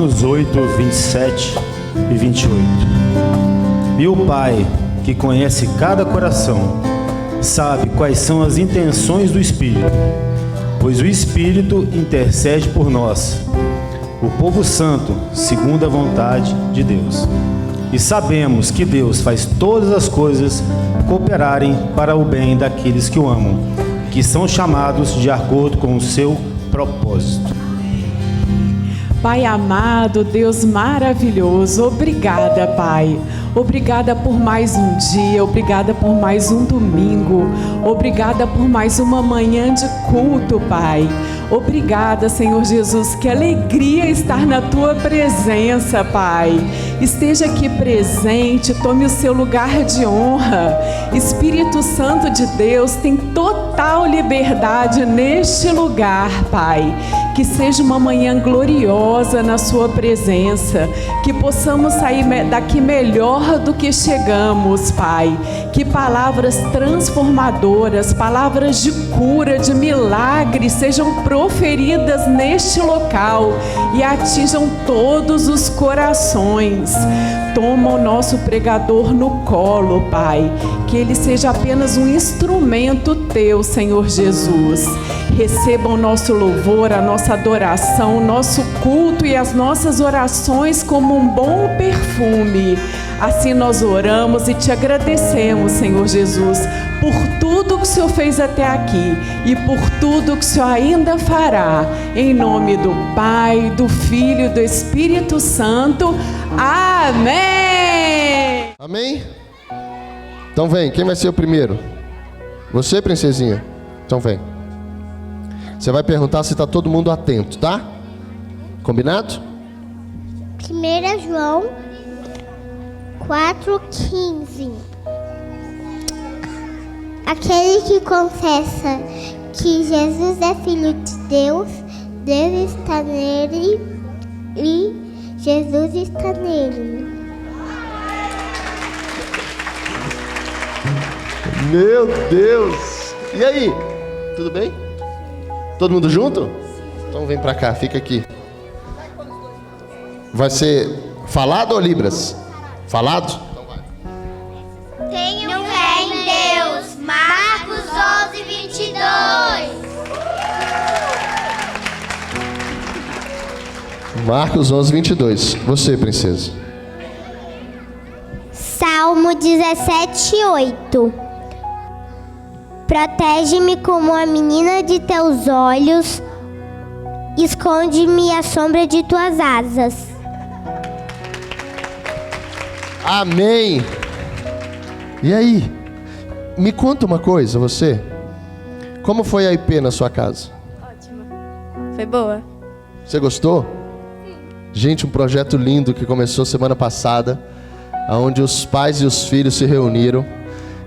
Romanos 8, 27 e 28. E o Pai, que conhece cada coração, sabe quais são as intenções do Espírito, pois o Espírito intercede por nós, o povo santo, segundo a vontade de Deus. E sabemos que Deus faz todas as coisas cooperarem para o bem daqueles que o amam, que são chamados de acordo com o seu propósito. Pai amado, Deus maravilhoso, obrigada, Pai. Obrigada por mais um dia, obrigada por mais um domingo, obrigada por mais uma manhã de culto, Pai. Obrigada, Senhor Jesus, que alegria estar na Tua presença, Pai. Esteja aqui presente, tome o seu lugar de honra. Espírito Santo de Deus tem total liberdade neste lugar, Pai. Que seja uma manhã gloriosa na Sua presença, que possamos sair daqui melhor do que chegamos, Pai. Que palavras transformadoras, palavras de cura, de milagre sejam proferidas neste local e atinjam todos os corações. Toma o nosso pregador no colo, Pai, que ele seja apenas um instrumento Teu, Senhor Jesus. Receba o nosso louvor, a nossa adoração, o nosso culto e as nossas orações como um bom perfume. Assim nós oramos e Te agradecemos, Senhor Jesus, por tudo que o Senhor fez até aqui e por tudo que o Senhor ainda fará. Em nome do Pai, do Filho e do Espírito Santo. Amém! Amém? Então vem, quem vai ser o primeiro? Você, princesinha? Então vem. Você vai perguntar se está todo mundo atento, tá? Combinado? 1 João 4,15. Aquele que confessa que Jesus é Filho de Deus, Deus está nele e Jesus está nele. Meu Deus! E aí? Tudo bem? Todo mundo junto? Então vem pra cá, fica aqui. Vai ser falado ou libras? Falado? Então vai. Tenho fé em Deus. Marcos 11, 22. Marcos 11, 22. Você, princesa. Salmo 17, 8. Protege-me como a menina de teus olhos, esconde-me à sombra de tuas asas. Amém. E aí? Me conta uma coisa, você. Como foi a IP na sua casa? Ótimo. Foi boa. Você gostou? Gente, um projeto lindo que começou semana passada, onde os pais e os filhos se reuniram.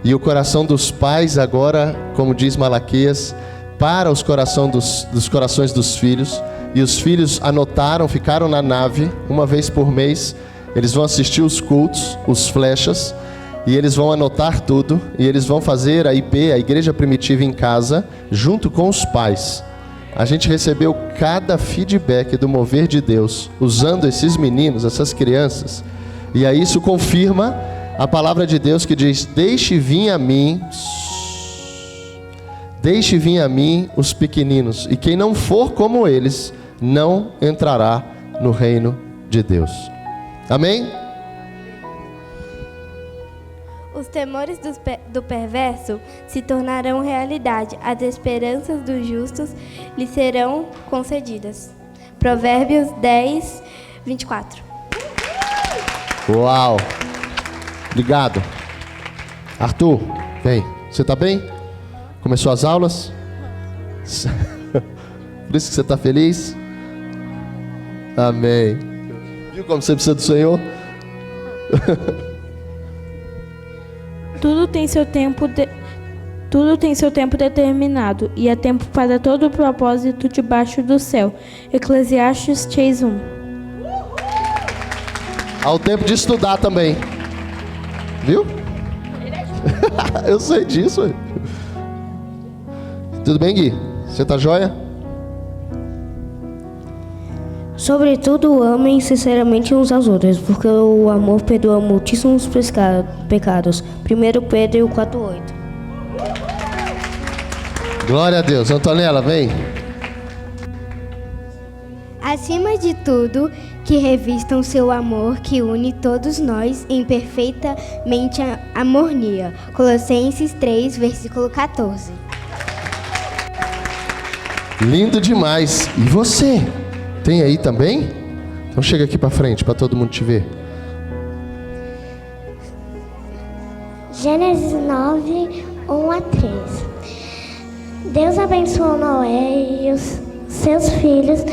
E o coração dos pais agora, como diz Malaquias, para os corações dos filhos. E os filhos anotaram, ficaram na nave, uma vez por mês. Eles vão assistir os cultos, os flechas, e eles vão anotar tudo. E eles vão fazer a IP, a Igreja Primitiva em casa, junto com os pais. A gente recebeu cada feedback do mover de Deus, usando esses meninos, essas crianças. E aí isso confirma a palavra de Deus que diz: deixe vir a mim os pequeninos, e quem não for como eles, não entrará no reino de Deus. Amém? Os temores do perverso se tornarão realidade, as esperanças dos justos lhe serão concedidas. Provérbios 10, 24. Uau! Obrigado. Arthur, vem. Você está bem? Começou as aulas? Por isso que você está feliz? Amém. Viu como você precisa do Senhor? Tudo tem seu tempo determinado, e há tempo para todo o propósito debaixo do céu. Eclesiastes 3:1. Há o tempo de estudar também. Viu? Eu sei disso. Ué. Tudo bem, Gui? Você tá joia? Sobretudo, amem sinceramente uns aos outros, porque o amor perdoa muitíssimos pecados. 1 Pedro 4,8. Glória a Deus. Antonella, vem. Acima de tudo, que revistam seu amor que une todos nós em perfeitamente harmonia. Colossenses 3, versículo 14. Lindo demais. E você? Tem aí também? Então chega aqui para frente para todo mundo te ver. Gênesis 9, 1 a 3. Deus abençoou Noé e os seus filhos,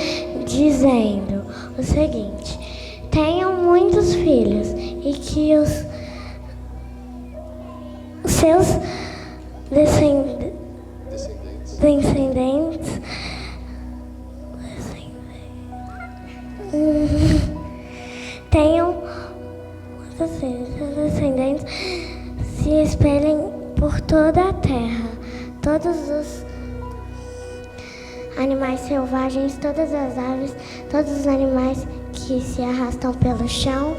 dizendo o seguinte: tenham muitos filhos e que os seus descendentes tenham seus descendentes se espelhem por toda a terra. Todos os animais selvagens, todas as aves, todos os animais que se arrastam pelo chão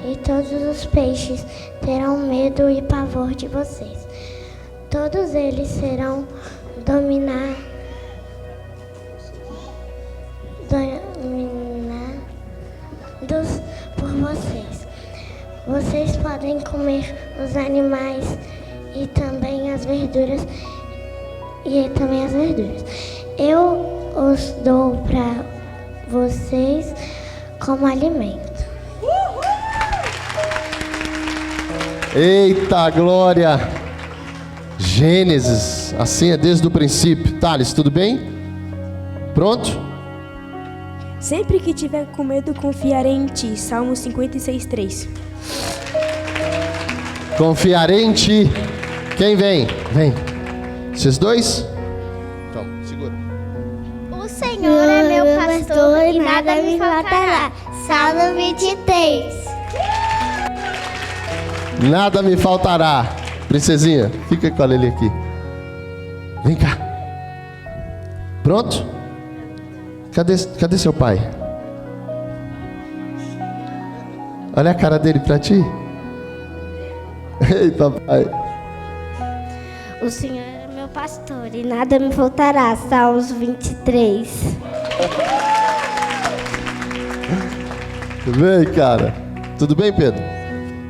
e todos os peixes terão medo e pavor de vocês. Todos eles serão dominados por vocês. Vocês podem comer os animais e também as verduras. Eu os dou para vocês como alimento. Eita glória! Gênesis, assim é desde o princípio. Thales, tudo bem? Pronto? Sempre que tiver com medo, confiarei em ti. Salmo 56:3. Confiarei em ti. Quem vem? Vem. Vocês dois? Toma, segura. O Senhor é meu pastor e nada me faltará. Salmo 23. Nada me faltará. Princesinha, fica com a Lili aqui. Vem cá. Pronto? Cadê seu pai? Olha a cara dele pra ti. Ei, papai. O Senhor é meu pastor e nada me faltará. Salmos 23. Vem, cara. Tudo bem, Pedro?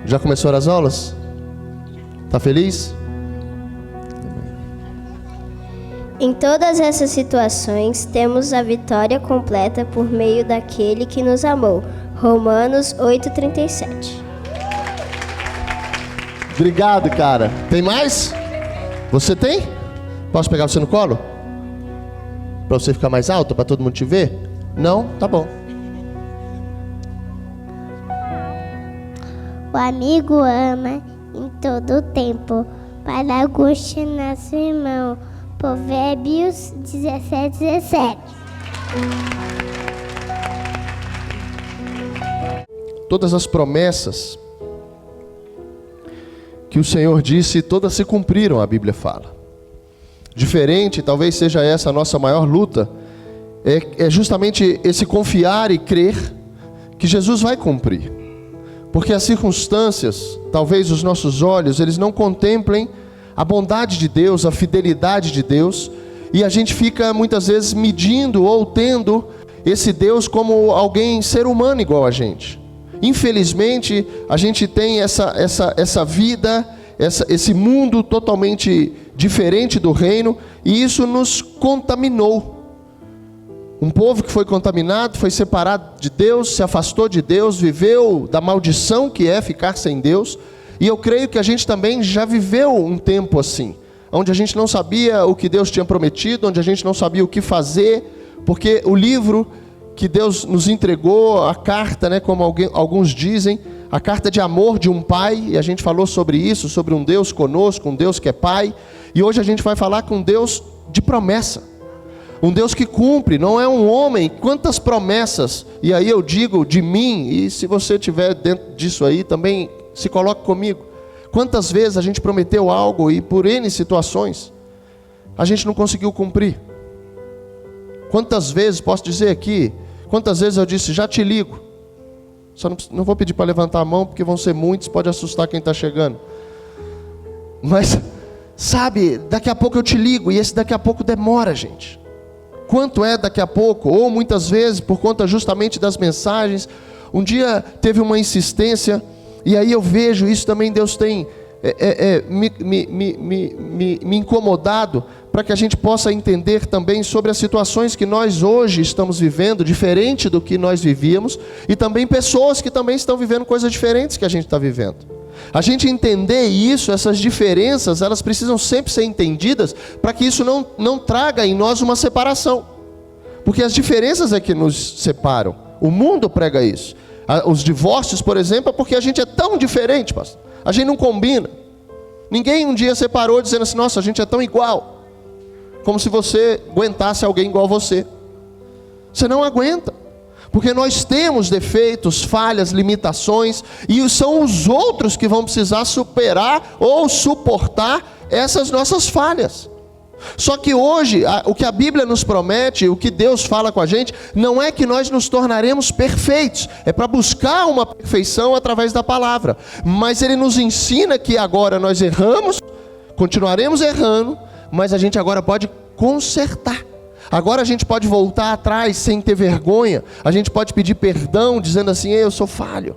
Já começaram as aulas? Tá feliz? Em todas essas situações, temos a vitória completa por meio daquele que nos amou. Romanos 8:37. Obrigado, cara. Tem mais? Você tem? Posso pegar você no colo? Pra você ficar mais alto, pra todo mundo te ver? Não? Tá bom. O amigo ama em todo o tempo, para a angústia na sua irmão. Provérbios 17:17. Todas as promessas que o Senhor disse, todas se cumpriram, a Bíblia fala. Diferente, talvez seja essa a nossa maior luta, é justamente esse confiar e crer que Jesus vai cumprir. Porque as circunstâncias, talvez os nossos olhos, eles não contemplem a bondade de Deus, a fidelidade de Deus, e a gente fica muitas vezes medindo ou tendo esse Deus como alguém, ser humano igual a gente. Infelizmente, a gente tem essa vida, esse mundo totalmente diferente do reino, e isso nos contaminou. Um povo que foi contaminado, foi separado de Deus, se afastou de Deus, viveu da maldição que é ficar sem Deus. E eu creio que a gente também já viveu um tempo assim, onde a gente não sabia o que Deus tinha prometido, onde a gente não sabia o que fazer, porque o livro que Deus nos entregou, a carta, né, como alguns dizem, a carta de amor de um pai, e a gente falou sobre isso, sobre um Deus conosco, um Deus que é pai, e hoje a gente vai falar com um Deus de promessa, um Deus que cumpre, não é um homem. Quantas promessas, e aí eu digo de mim, e se você estiver dentro disso aí, também se coloque comigo. Quantas vezes a gente prometeu algo e por N situações, a gente não conseguiu cumprir? Quantas vezes, posso dizer aqui, Quantas vezes eu disse, já te ligo. Só não vou pedir para levantar a mão, porque vão ser muitos, pode assustar quem está chegando. Mas, sabe, daqui a pouco eu te ligo, e esse daqui a pouco demora, gente. Quanto é daqui a pouco? Ou muitas vezes, por conta justamente das mensagens. Um dia teve uma insistência, e aí eu vejo isso também, Deus tem me incomodado, para que a gente possa entender também sobre as situações que nós hoje estamos vivendo, diferente do que nós vivíamos, e também pessoas que também estão vivendo coisas diferentes que a gente está vivendo. A gente entender isso, essas diferenças, elas precisam sempre ser entendidas, para que isso não traga em nós uma separação. Porque as diferenças é que nos separam. O mundo prega isso. Os divórcios, por exemplo, é porque a gente é tão diferente, pastor. A gente não combina. Ninguém um dia separou dizendo assim, nossa, a gente é tão igual. Como se você aguentasse alguém igual a você. Você não aguenta. Porque nós temos defeitos, falhas, limitações, e são os outros que vão precisar superar ou suportar essas nossas falhas. Só que hoje, o que a Bíblia nos promete, o que Deus fala com a gente, não é que nós nos tornaremos perfeitos, é para buscar uma perfeição através da palavra. Mas Ele nos ensina que agora nós erramos, continuaremos errando, mas a gente agora pode consertar. Agora a gente pode voltar atrás sem ter vergonha. A gente pode pedir perdão dizendo assim, eu sou falho.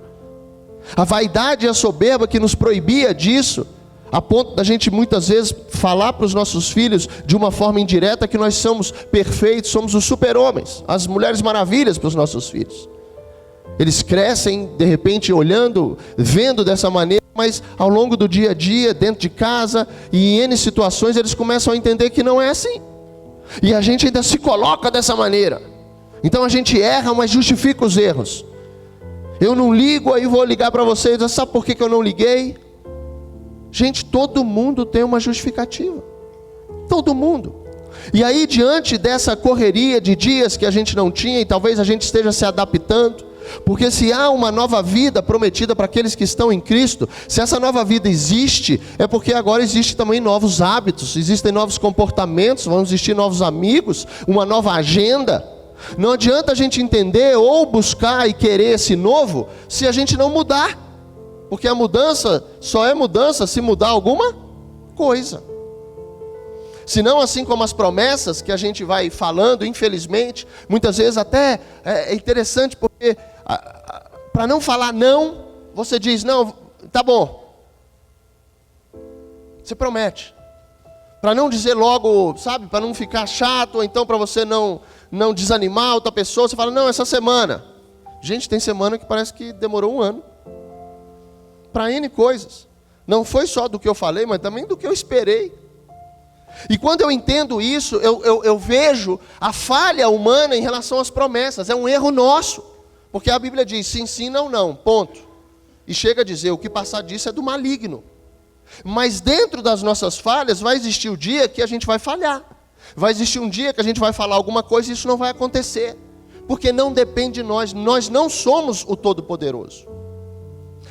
A vaidade e a soberba que nos proibia disso, a ponto da gente muitas vezes falar para os nossos filhos de uma forma indireta que nós somos perfeitos, somos os super-homens, as mulheres maravilhas para os nossos filhos. Eles crescem de repente olhando, vendo dessa maneira, mas ao longo do dia a dia, dentro de casa e em N situações, eles começam a entender que não é assim. E a gente ainda se coloca dessa maneira. Então a gente erra, mas justifica os erros. Eu não ligo, aí vou ligar para vocês, sabe por que eu não liguei? Gente, todo mundo tem uma justificativa. Todo mundo. E aí, diante dessa correria de dias que a gente não tinha, e talvez a gente esteja se adaptando, porque se há uma nova vida prometida para aqueles que estão em Cristo, se essa nova vida existe, é porque agora existem também novos hábitos, existem novos comportamentos, vão existir novos amigos, uma nova agenda. Não adianta a gente entender ou buscar e querer esse novo, se a gente não mudar. Porque a mudança só é mudança se mudar alguma coisa. Senão, assim como as promessas que a gente vai falando, infelizmente, muitas vezes até é interessante, porque para não falar não, você diz, não, tá bom. Você promete. Para não dizer logo, sabe, para não ficar chato, ou então para você não desanimar outra pessoa, você fala, não, essa semana. Gente, tem semana que parece que demorou um ano. Para N coisas. Não foi só do que eu falei, mas também do que eu esperei. E quando eu entendo isso, eu vejo a falha humana em relação às promessas. É um erro nosso. Porque a Bíblia diz, sim, sim, não, não, ponto. E chega a dizer, o que passar disso é do maligno. Mas dentro das nossas falhas, vai existir o dia que a gente vai falhar. Vai existir um dia que a gente vai falar alguma coisa e isso não vai acontecer. Porque não depende de nós. Nós não somos o Todo-Poderoso.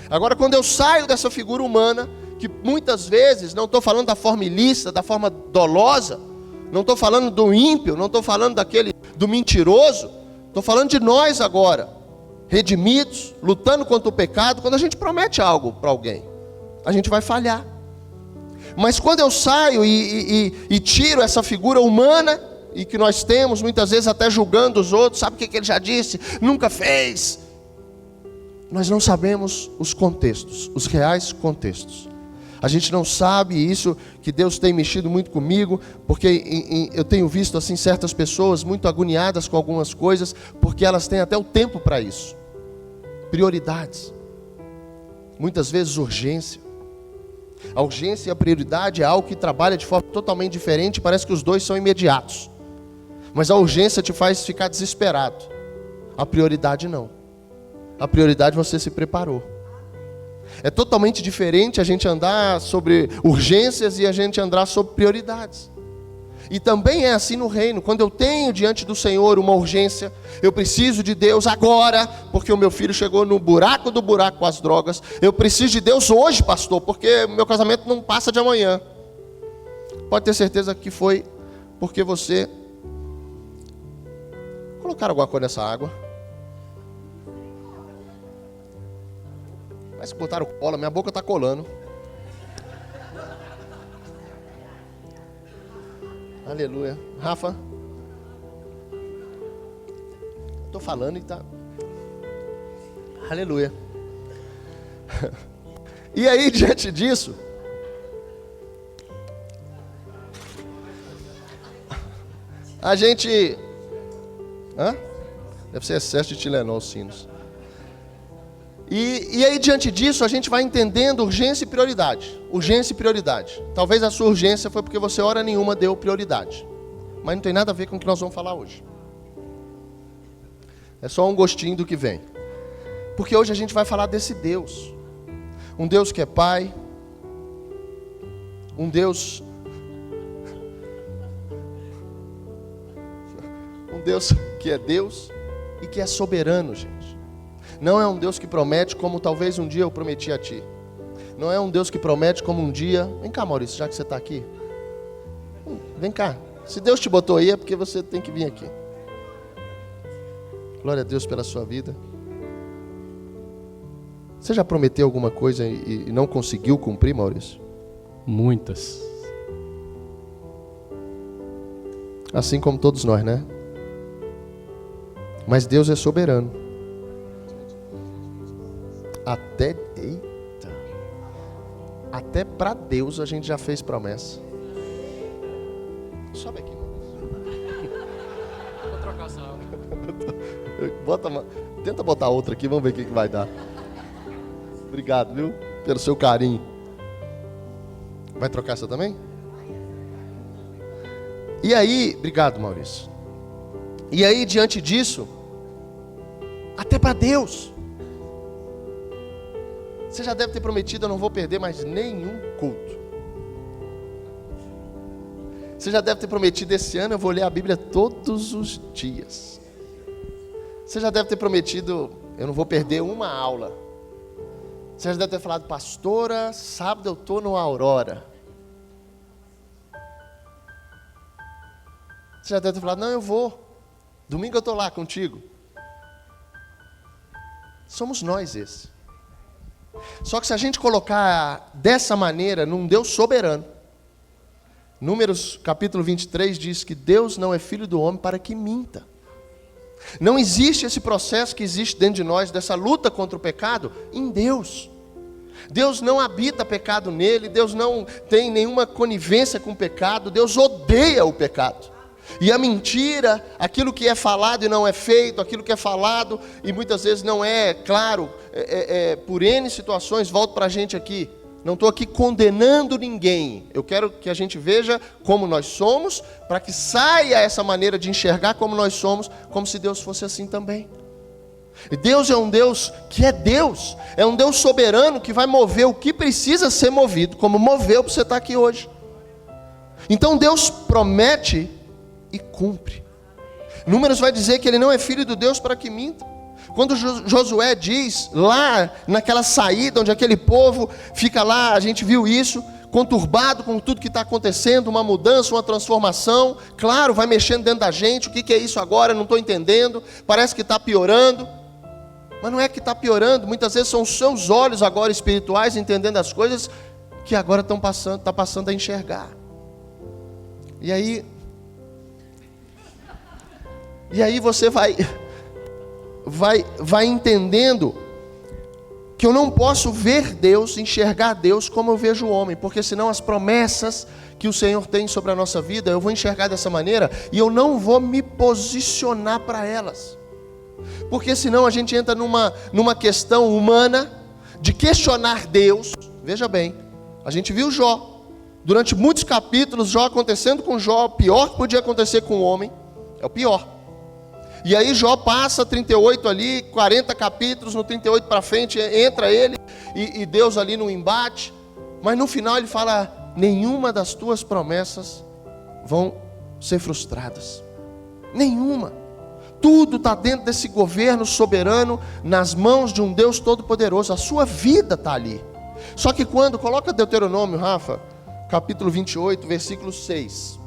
Agora, quando eu saio dessa figura humana, que muitas vezes, não estou falando da forma ilícita, da forma dolosa, não estou falando do ímpio, não estou falando do mentiroso, estou falando de nós agora, redimidos, lutando contra o pecado. Quando a gente promete algo para alguém, a gente vai falhar. Mas quando eu saio e tiro essa figura humana, e que nós temos, muitas vezes até julgando os outros, sabe o que ele já disse? Nunca fez. Nós não sabemos os contextos, os reais contextos. A gente não sabe isso, que Deus tem mexido muito comigo, porque eu tenho visto assim certas pessoas muito agoniadas com algumas coisas, porque elas têm até o tempo para isso. Prioridades. Muitas vezes urgência. A urgência e a prioridade é algo que trabalha de forma totalmente diferente, parece que os dois são imediatos. Mas a urgência te faz ficar desesperado. A prioridade não. A prioridade você se preparou. É totalmente diferente a gente andar sobre urgências e a gente andar sobre prioridades. E também é assim no reino. Quando eu tenho diante do Senhor uma urgência, eu preciso de Deus agora, porque o meu filho chegou no buraco do buraco com as drogas. Eu preciso de Deus hoje, pastor, porque meu casamento não passa de amanhã. Pode ter certeza que foi porque você colocaram alguma coisa nessa água. Parece que botaram cola, minha boca está colando. Aleluia. Rafa. Estou falando e tá. Aleluia. E aí, diante disso, a gente... Deve ser excesso de Tilenol, os sinos. E aí, diante disso, a gente vai entendendo urgência e prioridade. Urgência e prioridade. Talvez a sua urgência foi porque você, hora nenhuma, deu prioridade. Mas não tem nada a ver com o que nós vamos falar hoje. É só um gostinho do que vem. Porque hoje a gente vai falar desse Deus. Um Deus que é Pai. Um Deus... Um Deus que é Deus e que é soberano, gente. Não é um Deus que promete como talvez um dia eu prometi a ti. Não é um Deus que promete como um dia... Vem cá, Maurício, já que você está aqui. Vem cá. Se Deus te botou aí é porque você tem que vir aqui. Glória a Deus pela sua vida. Você já prometeu alguma coisa e não conseguiu cumprir, Maurício? Muitas. Assim como todos nós, né? Mas Deus é soberano. Até para Deus a gente já fez promessa. Sobe aqui, Maurício. Vou trocar essa água. Tenta botar outra aqui, vamos ver o que vai dar. Obrigado, viu? Pelo seu carinho. Vai trocar essa também? E aí, obrigado, Maurício. E aí, diante disso, até para Deus, você já deve ter prometido: eu não vou perder mais nenhum culto. Você já deve ter prometido: esse ano eu vou ler a Bíblia todos os dias. Você já deve ter prometido: eu não vou perder uma aula. Você já deve ter falado: pastora, sábado eu estou no Aurora. Você já deve ter falado: não, eu vou. Domingo eu estou lá contigo. Somos nós esse. Só que se a gente colocar dessa maneira num Deus soberano, Números capítulo 23 diz que Deus não é filho do homem para que minta. Não existe esse processo que existe dentro de nós, dessa luta contra o pecado, em Deus. Deus não habita pecado nele, Deus não tem nenhuma conivência com o pecado, Deus odeia o pecado. E a mentira, aquilo que é falado e não é feito, aquilo que é falado e muitas vezes não é claro, por N situações, volto para a gente aqui. Não estou aqui condenando ninguém. Eu quero que a gente veja como nós somos, para que saia essa maneira de enxergar como nós somos, como se Deus fosse assim também. E Deus é um Deus que é um Deus soberano que vai mover o que precisa ser movido, como moveu para você estar aqui hoje. Então Deus promete e cumpre. Números vai dizer que ele não é filho do Deus para que minta. Quando Josué diz, lá naquela saída, onde aquele povo fica lá, a gente viu isso, conturbado com tudo que está acontecendo, uma mudança, uma transformação, claro, vai mexendo dentro da gente, o que é isso agora, não estou entendendo, parece que está piorando, mas não é que está piorando, muitas vezes são os seus olhos agora espirituais, entendendo as coisas, que agora está passando a enxergar. E aí você vai entendendo que eu não posso ver Deus, enxergar Deus como eu vejo o homem, porque senão as promessas que o Senhor tem sobre a nossa vida, eu vou enxergar dessa maneira e eu não vou me posicionar para elas, porque senão a gente entra numa questão humana de questionar Deus. Veja bem, a gente viu Jó, durante muitos capítulos, Jó acontecendo com Jó, o pior que podia acontecer com o homem, é o pior. E aí Jó passa 38 ali, 40 capítulos, no 38 para frente, entra ele e Deus ali no embate. Mas no final ele fala, nenhuma das tuas promessas vão ser frustradas. Nenhuma. Tudo está dentro desse governo soberano, nas mãos de um Deus todo-poderoso. A sua vida está ali. Só que quando, coloca Deuteronômio, Rafa, capítulo 28, versículo 6.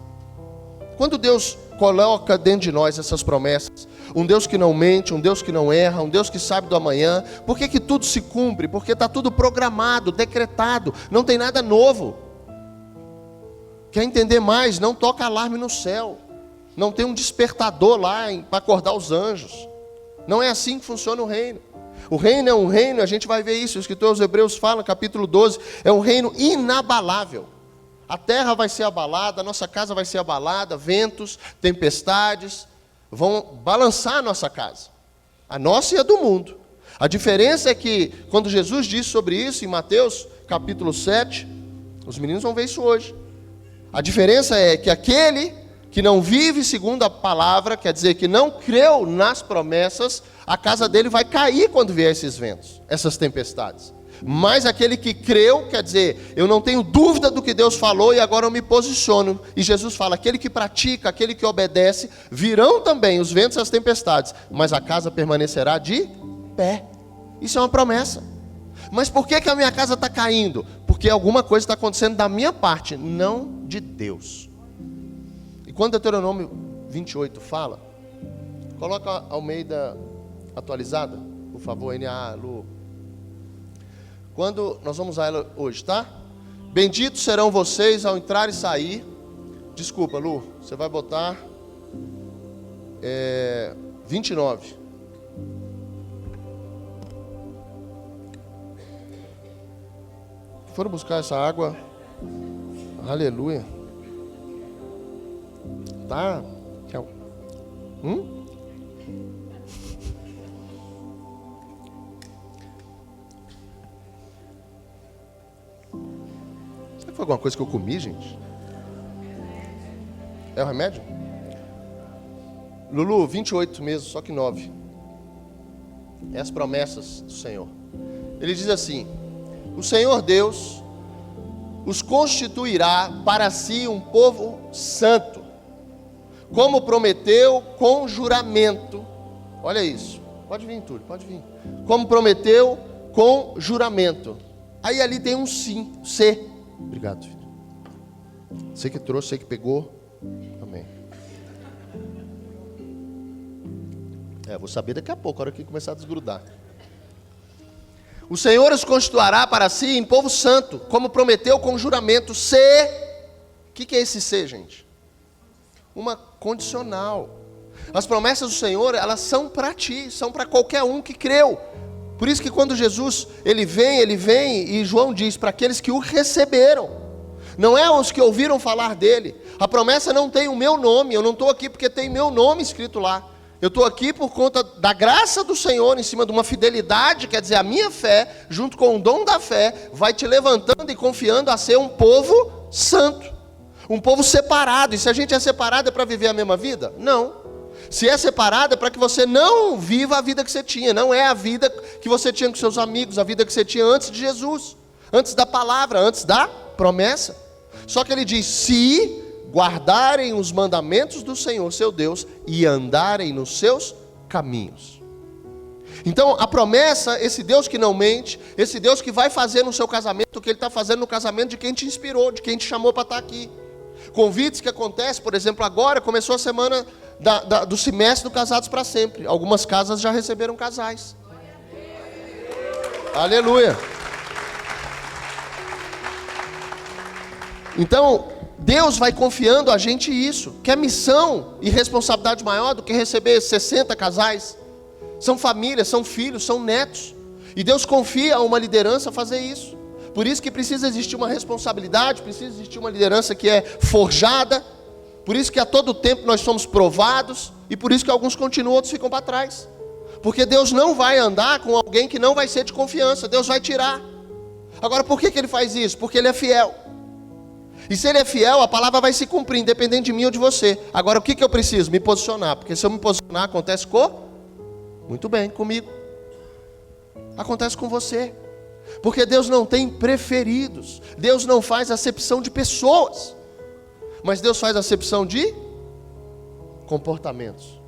Quando Deus coloca dentro de nós essas promessas, um Deus que não mente, um Deus que não erra, um Deus que sabe do amanhã. Por que que tudo se cumpre? Porque está tudo programado, decretado, não tem nada novo. Quer entender mais? Não toca alarme no céu, não tem um despertador lá para acordar os anjos. Não é assim que funciona o reino. O reino é um reino, a gente vai ver isso, o escritor aos Hebreus fala, capítulo 12, é um reino inabalável. A terra vai ser abalada, a nossa casa vai ser abalada, ventos, tempestades, vão balançar a nossa casa, a nossa e a do mundo. A diferença é que, quando Jesus disse sobre isso, em Mateus, capítulo 7, os meninos vão ver isso hoje. A diferença é que aquele que não vive segundo a palavra, quer dizer, que não creu nas promessas, a casa dele vai cair quando vier esses ventos, essas tempestades. Mas aquele que creu, quer dizer, eu não tenho dúvida do que Deus falou e agora eu me posiciono. E Jesus fala, aquele que pratica, aquele que obedece, virão também os ventos e as tempestades, mas a casa permanecerá de pé. Isso é uma promessa. Mas por que que a minha casa está caindo? Porque alguma coisa está acontecendo da minha parte, não de Deus. E quando Deuteronômio 28 fala, coloca a Almeida atualizada, por favor, NA, Lu. Quando nós vamos usar ela hoje, tá? Benditos serão vocês ao entrar e sair. Desculpa, Lu, você vai botar 29. Foram buscar essa água. Aleluia. Tá? Tchau. Será que foi alguma coisa que eu comi, gente? É o remédio? Lulu, 28 mesmo, só que 9. É as promessas do Senhor. Ele diz assim: o Senhor Deus os constituirá para si um povo santo, como prometeu com juramento. Olha isso. Pode vir, Túlio, pode vir. Como prometeu com juramento. Aí ali tem um sim, C. Obrigado, filho. Você que trouxe, você que pegou. Amém. Vou saber daqui a pouco, a hora que começar a desgrudar. O Senhor os constituirá para si em povo santo, como prometeu com juramento. C. O que é esse C, gente? Uma condicional. As promessas do Senhor, elas são para ti, são para qualquer um que creu. Por isso que quando Jesus, ele vem, e João diz, para aqueles que o receberam. Não é os que ouviram falar dele. A promessa não tem o meu nome, eu não estou aqui porque tem meu nome escrito lá. Eu estou aqui por conta da graça do Senhor, em cima de uma fidelidade, quer dizer, a minha fé, junto com o dom da fé, vai te levantando e confiando a ser um povo santo. Um povo separado. E se a gente é separado é para viver a mesma vida? Não. Se é separado é para que você não viva a vida que você tinha. Não é a vida que você tinha com seus amigos, a vida que você tinha antes de Jesus, antes da palavra, antes da promessa. Só que ele diz, se guardarem os mandamentos do Senhor, seu Deus, e andarem nos seus caminhos. Então, a promessa, esse Deus que não mente, esse Deus que vai fazer no seu casamento o que Ele está fazendo no casamento de quem te inspirou, de quem te chamou para estar aqui. Convites que acontecem, por exemplo, agora começou a semana do semestre do Casados para Sempre. Algumas casas já receberam casais. Aleluia. Então, Deus vai confiando a gente isso. Que é missão e responsabilidade maior do que receber 60 casais. São famílias, são filhos, são netos. E Deus confia a uma liderança fazer isso. Por isso que precisa existir uma responsabilidade, precisa existir uma liderança que é forjada. Por isso que a todo tempo nós somos provados. E por isso que alguns continuam, outros ficam para trás. Porque Deus não vai andar com alguém que não vai ser de confiança. Deus vai tirar. Agora, por que Ele faz isso? Porque Ele é fiel. E se Ele é fiel, a palavra vai se cumprir, independente de mim ou de você. Agora, o que eu preciso? Me posicionar. Porque se eu me posicionar, acontece muito bem, comigo. Acontece com você. Porque Deus não tem preferidos. Deus não faz acepção de pessoas. Mas Deus faz acepção de comportamentos.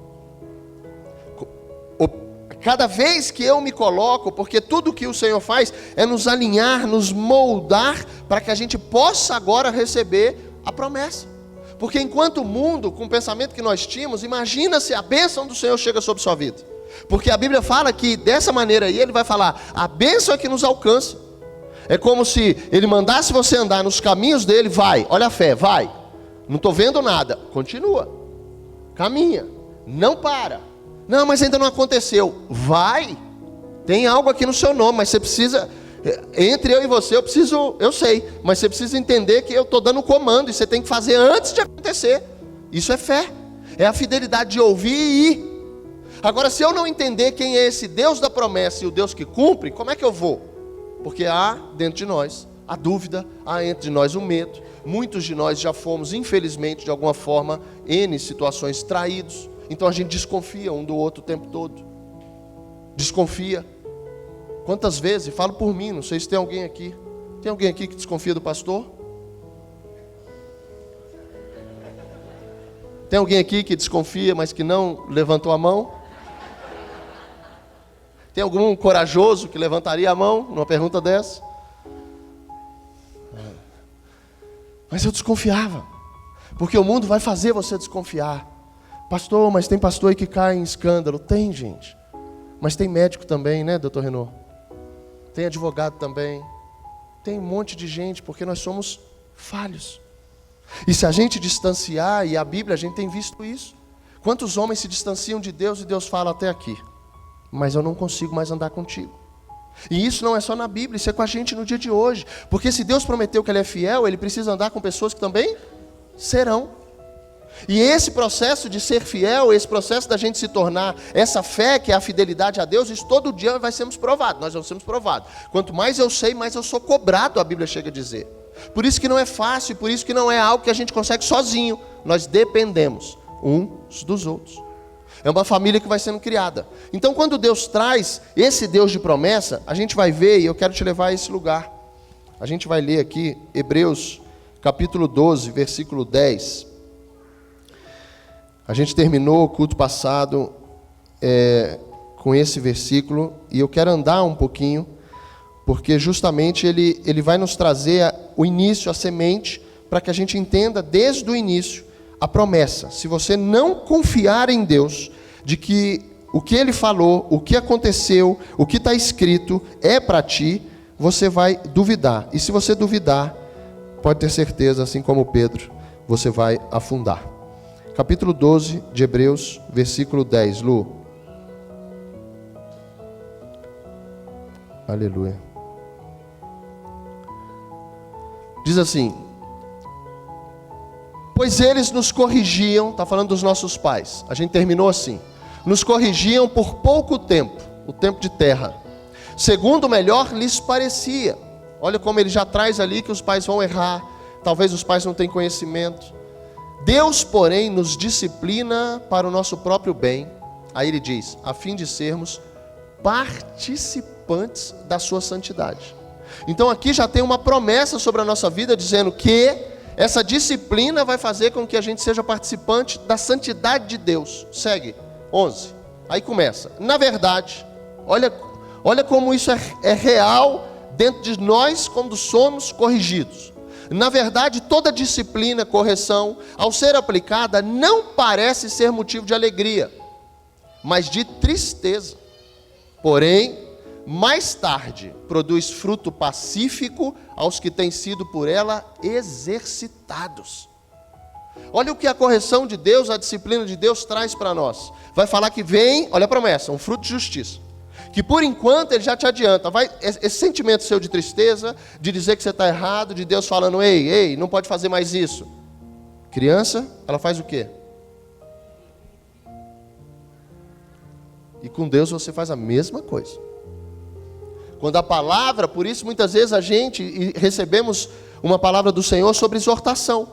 Cada vez que eu me coloco, porque tudo que o Senhor faz é nos alinhar, nos moldar, para que a gente possa agora receber a promessa. Porque enquanto o mundo, com o pensamento que nós tínhamos, imagina se a bênção do Senhor chega sobre sua vida. Porque a Bíblia fala que dessa maneira aí, ele vai falar, a bênção é que nos alcança. É como se ele mandasse você andar nos caminhos dele, vai, olha a fé, vai. Não estou vendo nada, continua, caminha, não para. Não, mas ainda não aconteceu, vai. Tem algo aqui no seu nome, mas você precisa, entre eu e você, eu sei, mas você precisa entender que eu estou dando comando, e você tem que fazer antes de acontecer. Isso é fé, é a fidelidade de ouvir e ir. Agora, se eu não entender quem é esse Deus da promessa e o Deus que cumpre, como é que eu vou? Porque há dentro de nós a dúvida, há entre nós o medo. Muitos de nós já fomos, infelizmente, de alguma forma, N situações traídos. Então a gente desconfia um do outro o tempo todo. Desconfia. Quantas vezes, falo por mim, não sei se tem alguém aqui. Tem alguém aqui que desconfia do pastor? Tem alguém aqui que desconfia, mas que não levantou a mão? Tem algum corajoso que levantaria a mão numa pergunta dessa? Mas eu desconfiava, porque o mundo vai fazer você desconfiar. Pastor, mas tem pastor aí que cai em escândalo. Tem, gente. Mas tem médico também, né, doutor Renaud? Tem advogado também. Tem um monte de gente, porque nós somos falhos. E se a gente distanciar, e a Bíblia, a gente tem visto isso. Quantos homens se distanciam de Deus e Deus fala até aqui? Mas eu não consigo mais andar contigo. E isso não é só na Bíblia, isso é com a gente no dia de hoje. Porque se Deus prometeu que Ele é fiel, Ele precisa andar com pessoas que também serão. E esse processo de ser fiel, esse processo da gente se tornar essa fé, que é a fidelidade a Deus, isso todo dia vai sermos provados, nós vamos sermos provados. Quanto mais eu sei, mais eu sou cobrado, a Bíblia chega a dizer. Por isso que não é fácil, por isso que não é algo que a gente consegue sozinho. Nós dependemos uns dos outros. É uma família que vai sendo criada. Então, quando Deus traz esse Deus de promessa, a gente vai ver, e eu quero te levar a esse lugar. A gente vai ler aqui, Hebreus, capítulo 12, versículo 10. A gente terminou o culto passado com esse versículo, e eu quero andar um pouquinho, porque justamente ele vai nos trazer o início, a semente, para que a gente entenda desde o início a promessa. Se você não confiar em Deus, de que o que Ele falou, o que aconteceu, o que está escrito é para ti, você vai duvidar. E se você duvidar, pode ter certeza, assim como Pedro, você vai afundar. Capítulo 12 de Hebreus, versículo 10, Lu. Aleluia. Diz assim: pois eles nos corrigiam, está falando dos nossos pais, a gente terminou assim, nos corrigiam por pouco tempo, o tempo de terra, segundo melhor lhes parecia. Olha como ele já traz ali que os pais vão errar, talvez os pais não tenham conhecimento. Deus, porém, nos disciplina para o nosso próprio bem, aí ele diz, a fim de sermos participantes da sua santidade. Então aqui já tem uma promessa sobre a nossa vida, dizendo que essa disciplina vai fazer com que a gente seja participante da santidade de Deus. Segue, 11. Aí começa. Na verdade, olha como isso é real dentro de nós quando somos corrigidos. Na verdade, toda disciplina, correção, ao ser aplicada, não parece ser motivo de alegria, mas de tristeza. Porém, mais tarde, produz fruto pacífico aos que têm sido por ela exercitados. Olha o que a correção de Deus, a disciplina de Deus traz para nós. Vai falar que vem, olha a promessa, um fruto de justiça. Que por enquanto ele já te adianta. Esse sentimento seu de tristeza, de dizer que você está errado, de Deus falando, ei, não pode fazer mais isso. Criança, ela faz o quê? E com Deus você faz a mesma coisa. Quando a palavra, por isso muitas vezes a gente recebemos uma palavra do Senhor sobre exortação.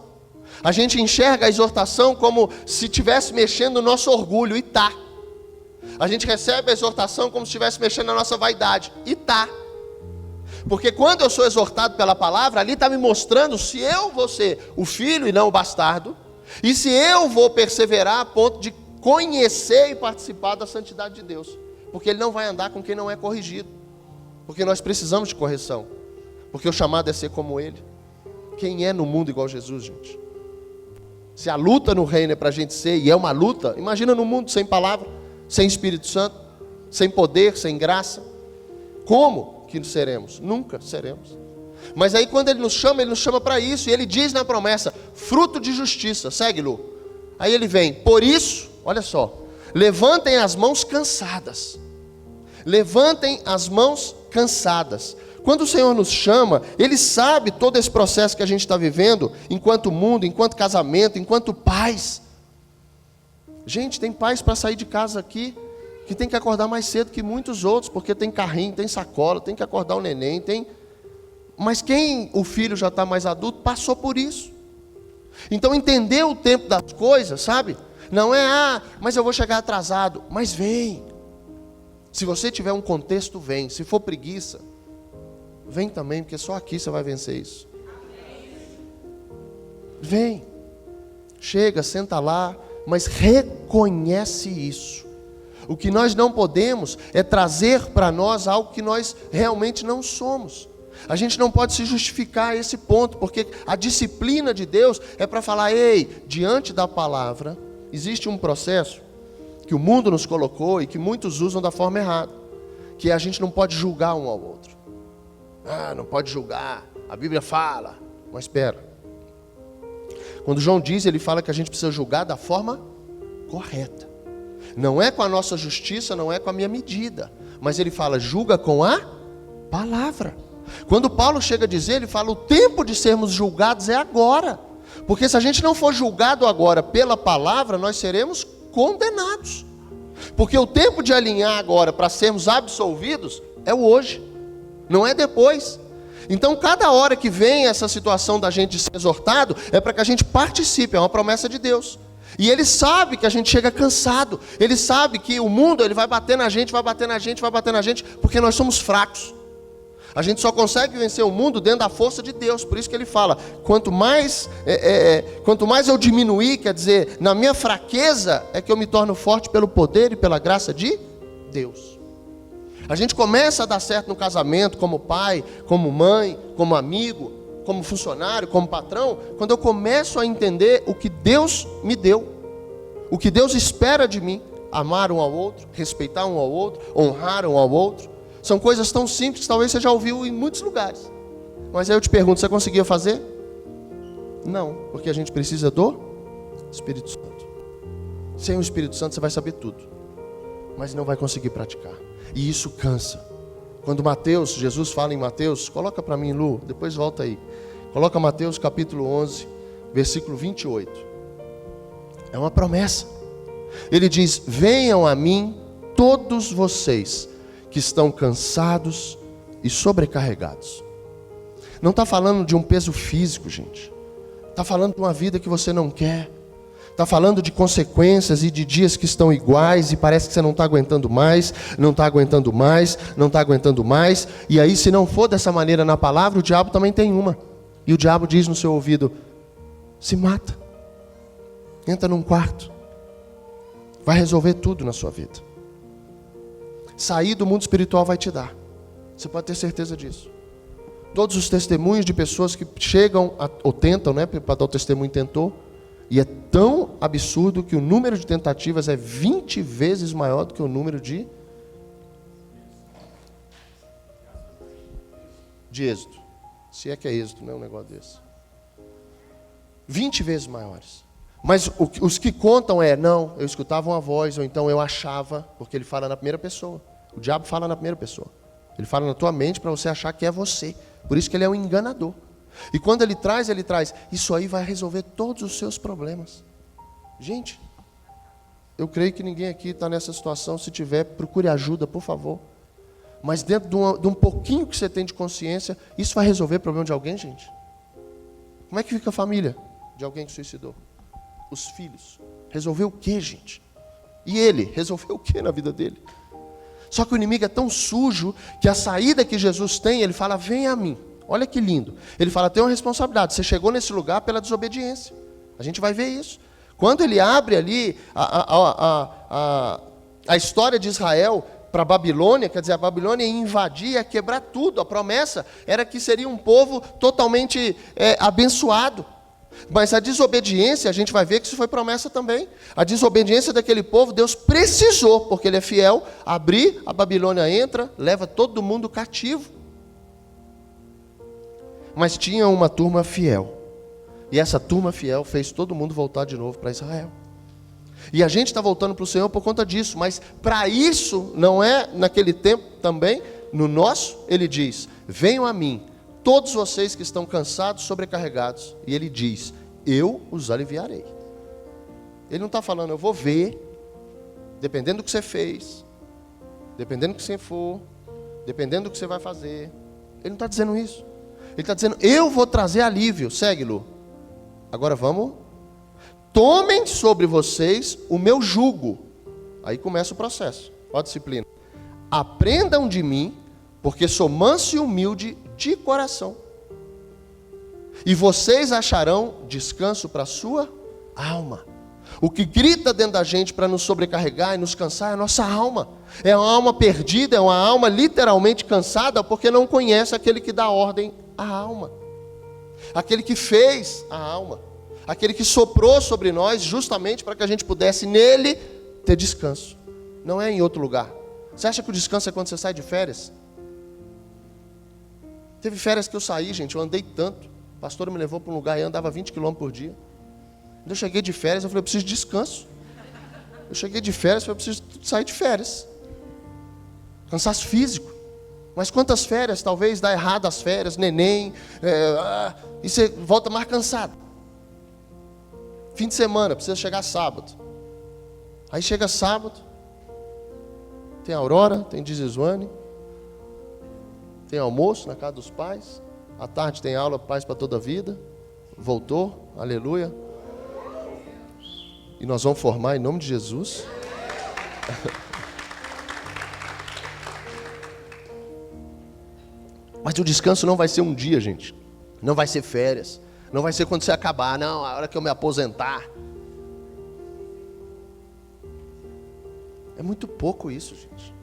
A gente enxerga a exortação como se estivesse mexendo no nosso orgulho, e tá. A gente recebe a exortação como se estivesse mexendo na nossa vaidade, e tá. Porque quando eu sou exortado pela palavra, ali está me mostrando se eu vou ser o filho e não o bastardo, e se eu vou perseverar a ponto de conhecer e participar da santidade de Deus. Porque Ele não vai andar com quem não é corrigido. Porque nós precisamos de correção. Porque o chamado é ser como Ele. Quem é no mundo igual Jesus, gente? Se a luta no reino é para a gente ser, e é uma luta, imagina no mundo sem palavra, sem Espírito Santo, sem poder, sem graça. Como que seremos? Nunca seremos. Mas aí quando ele nos chama para isso, e ele diz na promessa, fruto de justiça, segue, Lu. Aí ele vem, por isso, olha só, levantem as mãos cansadas. Levantem as mãos cansadas. Quando o Senhor nos chama, Ele sabe todo esse processo que a gente está vivendo, enquanto mundo, enquanto casamento, enquanto pais. Gente, tem pais para sair de casa aqui, que tem que acordar mais cedo que muitos outros, porque tem carrinho, tem sacola, tem que acordar o neném, tem... Mas quem o filho já está mais adulto, passou por isso. Então entender o tempo das coisas, sabe? Não é, mas eu vou chegar atrasado. Mas vem. Se você tiver um contexto, vem. Se for preguiça, vem também, porque só aqui você vai vencer isso. Vem. Chega, senta lá, mas reconhece isso. O que nós não podemos é trazer para nós algo que nós realmente não somos. A gente não pode se justificar a esse ponto, porque a disciplina de Deus é para falar, ei, diante da palavra, existe um processo que o mundo nos colocou e que muitos usam da forma errada, que a gente não pode julgar um ao outro. Não pode julgar, a Bíblia fala, mas espera. Quando João diz, ele fala que a gente precisa julgar da forma correta. Não é com a nossa justiça, não é com a minha medida, mas ele fala, julga com a palavra. Quando Paulo chega a dizer, ele fala, o tempo de sermos julgados é agora. Porque se a gente não for julgado agora pela palavra, nós seremos condenados. Porque o tempo de alinhar agora para sermos absolvidos é o hoje, não é depois. Então cada hora que vem essa situação da gente ser exortado, é para que a gente participe, é uma promessa de Deus. E Ele sabe que a gente chega cansado, Ele sabe que o mundo ele vai bater na gente, vai bater na gente, vai bater na gente, porque nós somos fracos. A gente só consegue vencer o mundo dentro da força de Deus. Por isso que ele fala, quanto mais eu diminuir, quer dizer, na minha fraqueza, é que eu me torno forte pelo poder e pela graça de Deus. A gente começa a dar certo no casamento, como pai, como mãe, como amigo, como funcionário, como patrão, quando eu começo a entender o que Deus me deu, o que Deus espera de mim, amar um ao outro, respeitar um ao outro, honrar um ao outro. São coisas tão simples que talvez você já ouviu em muitos lugares. Mas aí eu te pergunto, você conseguia fazer? Não, porque a gente precisa do Espírito Santo. Sem o Espírito Santo você vai saber tudo, mas não vai conseguir praticar. E isso cansa. Quando Jesus fala em Mateus, coloca para mim, Lu, depois volta aí. Coloca Mateus capítulo 11, versículo 28. É uma promessa. Ele diz, venham a mim todos vocês que estão cansados e sobrecarregados. Não está falando de um peso físico, gente. Está falando de uma vida que você não quer. Está falando de consequências e de dias que estão iguais e parece que você não está aguentando mais, não está aguentando mais, não está aguentando mais. E aí, se não for dessa maneira na palavra, o diabo também tem uma. E o diabo diz no seu ouvido, se mata. Entra num quarto. Vai resolver tudo na sua vida. Sair do mundo espiritual vai te dar. Você pode ter certeza disso. Todos os testemunhos de pessoas que chegam ou tentam, né? Para dar o testemunho tentou. E é tão absurdo que o número de tentativas é 20 vezes maior do que o número de êxito. Se é que é êxito, não é um negócio desse. 20 vezes maiores. Mas os que contam não, eu escutava uma voz, ou então eu achava, porque ele fala na primeira pessoa. O diabo fala na primeira pessoa. Ele fala na tua mente para você achar que é você. Por isso que ele é um enganador. E quando ele traz, isso aí vai resolver todos os seus problemas. Gente, eu creio que ninguém aqui está nessa situação. Se tiver, procure ajuda, por favor. Mas dentro de um pouquinho que você tem de consciência, isso vai resolver o problema de alguém, gente? Como é que fica a família de alguém que suicidou? Os filhos. Resolveu o quê, gente? E ele? Resolveu o quê na vida dele? Só que o inimigo é tão sujo que a saída que Jesus tem, ele fala, vem a mim. Olha que lindo. Ele fala, tem uma responsabilidade. Você chegou nesse lugar pela desobediência. A gente vai ver isso. Quando ele abre ali a história de Israel para a Babilônia, quer dizer, a Babilônia ia invadir, ia quebrar tudo. A promessa era que seria um povo totalmente abençoado. Mas a desobediência, a gente vai ver que isso foi promessa também. A desobediência daquele povo, Deus precisou, porque Ele é fiel, abrir, a Babilônia entra, leva todo mundo cativo. Mas tinha uma turma fiel. E essa turma fiel fez todo mundo voltar de novo para Israel. E a gente está voltando para o Senhor por conta disso. Mas para isso, não é naquele tempo também, no nosso, Ele diz, venham a mim, todos vocês que estão cansados, sobrecarregados. E Ele diz, eu os aliviarei. Ele não está falando, eu vou ver, dependendo do que você fez, dependendo do que você for, dependendo do que você vai fazer. Ele não está dizendo isso. Ele está dizendo, eu vou trazer alívio. Segue, Lu. Agora vamos. Tomem sobre vocês o meu jugo. Aí começa o processo. Ó a disciplina. Aprendam de mim, porque sou manso e humilde de coração. E vocês acharão descanso para a sua alma. O que grita dentro da gente para nos sobrecarregar e nos cansar é a nossa alma. É uma alma perdida, é uma alma literalmente cansada, porque não conhece aquele que dá ordem à alma. Aquele que fez a alma. Aquele que soprou sobre nós justamente para que a gente pudesse nele ter descanso. Não é em outro lugar. Você acha que o descanso é quando você sai de férias? Teve férias que eu saí, gente, eu andei tanto. O pastor me levou para um lugar e andava 20 km por dia. Quando eu cheguei de férias, eu falei, eu preciso de descanso. Eu cheguei de férias, eu falei, eu preciso sair de férias. Cansaço físico. Mas quantas férias, talvez dá errado as férias, neném, e você volta mais cansado. Fim de semana, precisa chegar sábado. Aí chega sábado, tem Aurora, tem Dizisuane, tem almoço na casa dos pais, à tarde tem aula Paz para toda a vida, voltou, aleluia. E nós vamos formar em nome de Jesus. Mas o descanso não vai ser um dia, gente. Não vai ser férias. Não vai ser quando você acabar, não, a hora que eu me aposentar. É muito pouco isso, gente.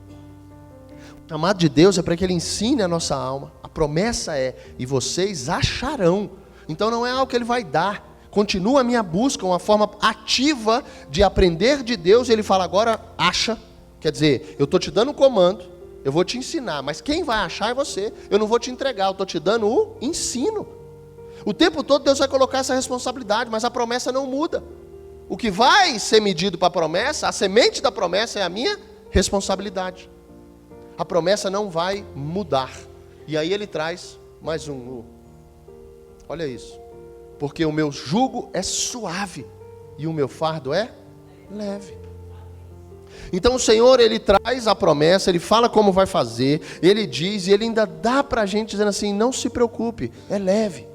O chamado de Deus é para que Ele ensine a nossa alma. A promessa é, e vocês acharão. Então não é algo que Ele vai dar. Continua a minha busca, uma forma ativa de aprender de Deus. Ele fala agora, acha. Quer dizer, eu estou te dando um comando, eu vou te ensinar. Mas quem vai achar é você. Eu não vou te entregar, eu estou te dando o ensino. O tempo todo Deus vai colocar essa responsabilidade, mas a promessa não muda. O que vai ser medido para a promessa, a semente da promessa é a minha responsabilidade. A promessa não vai mudar. E aí ele traz mais um. Olha isso. Porque o meu jugo é suave e o meu fardo é leve. Então o Senhor, Ele traz a promessa, Ele fala como vai fazer, Ele diz, e Ele ainda dá para a gente dizendo assim, não se preocupe, é leve.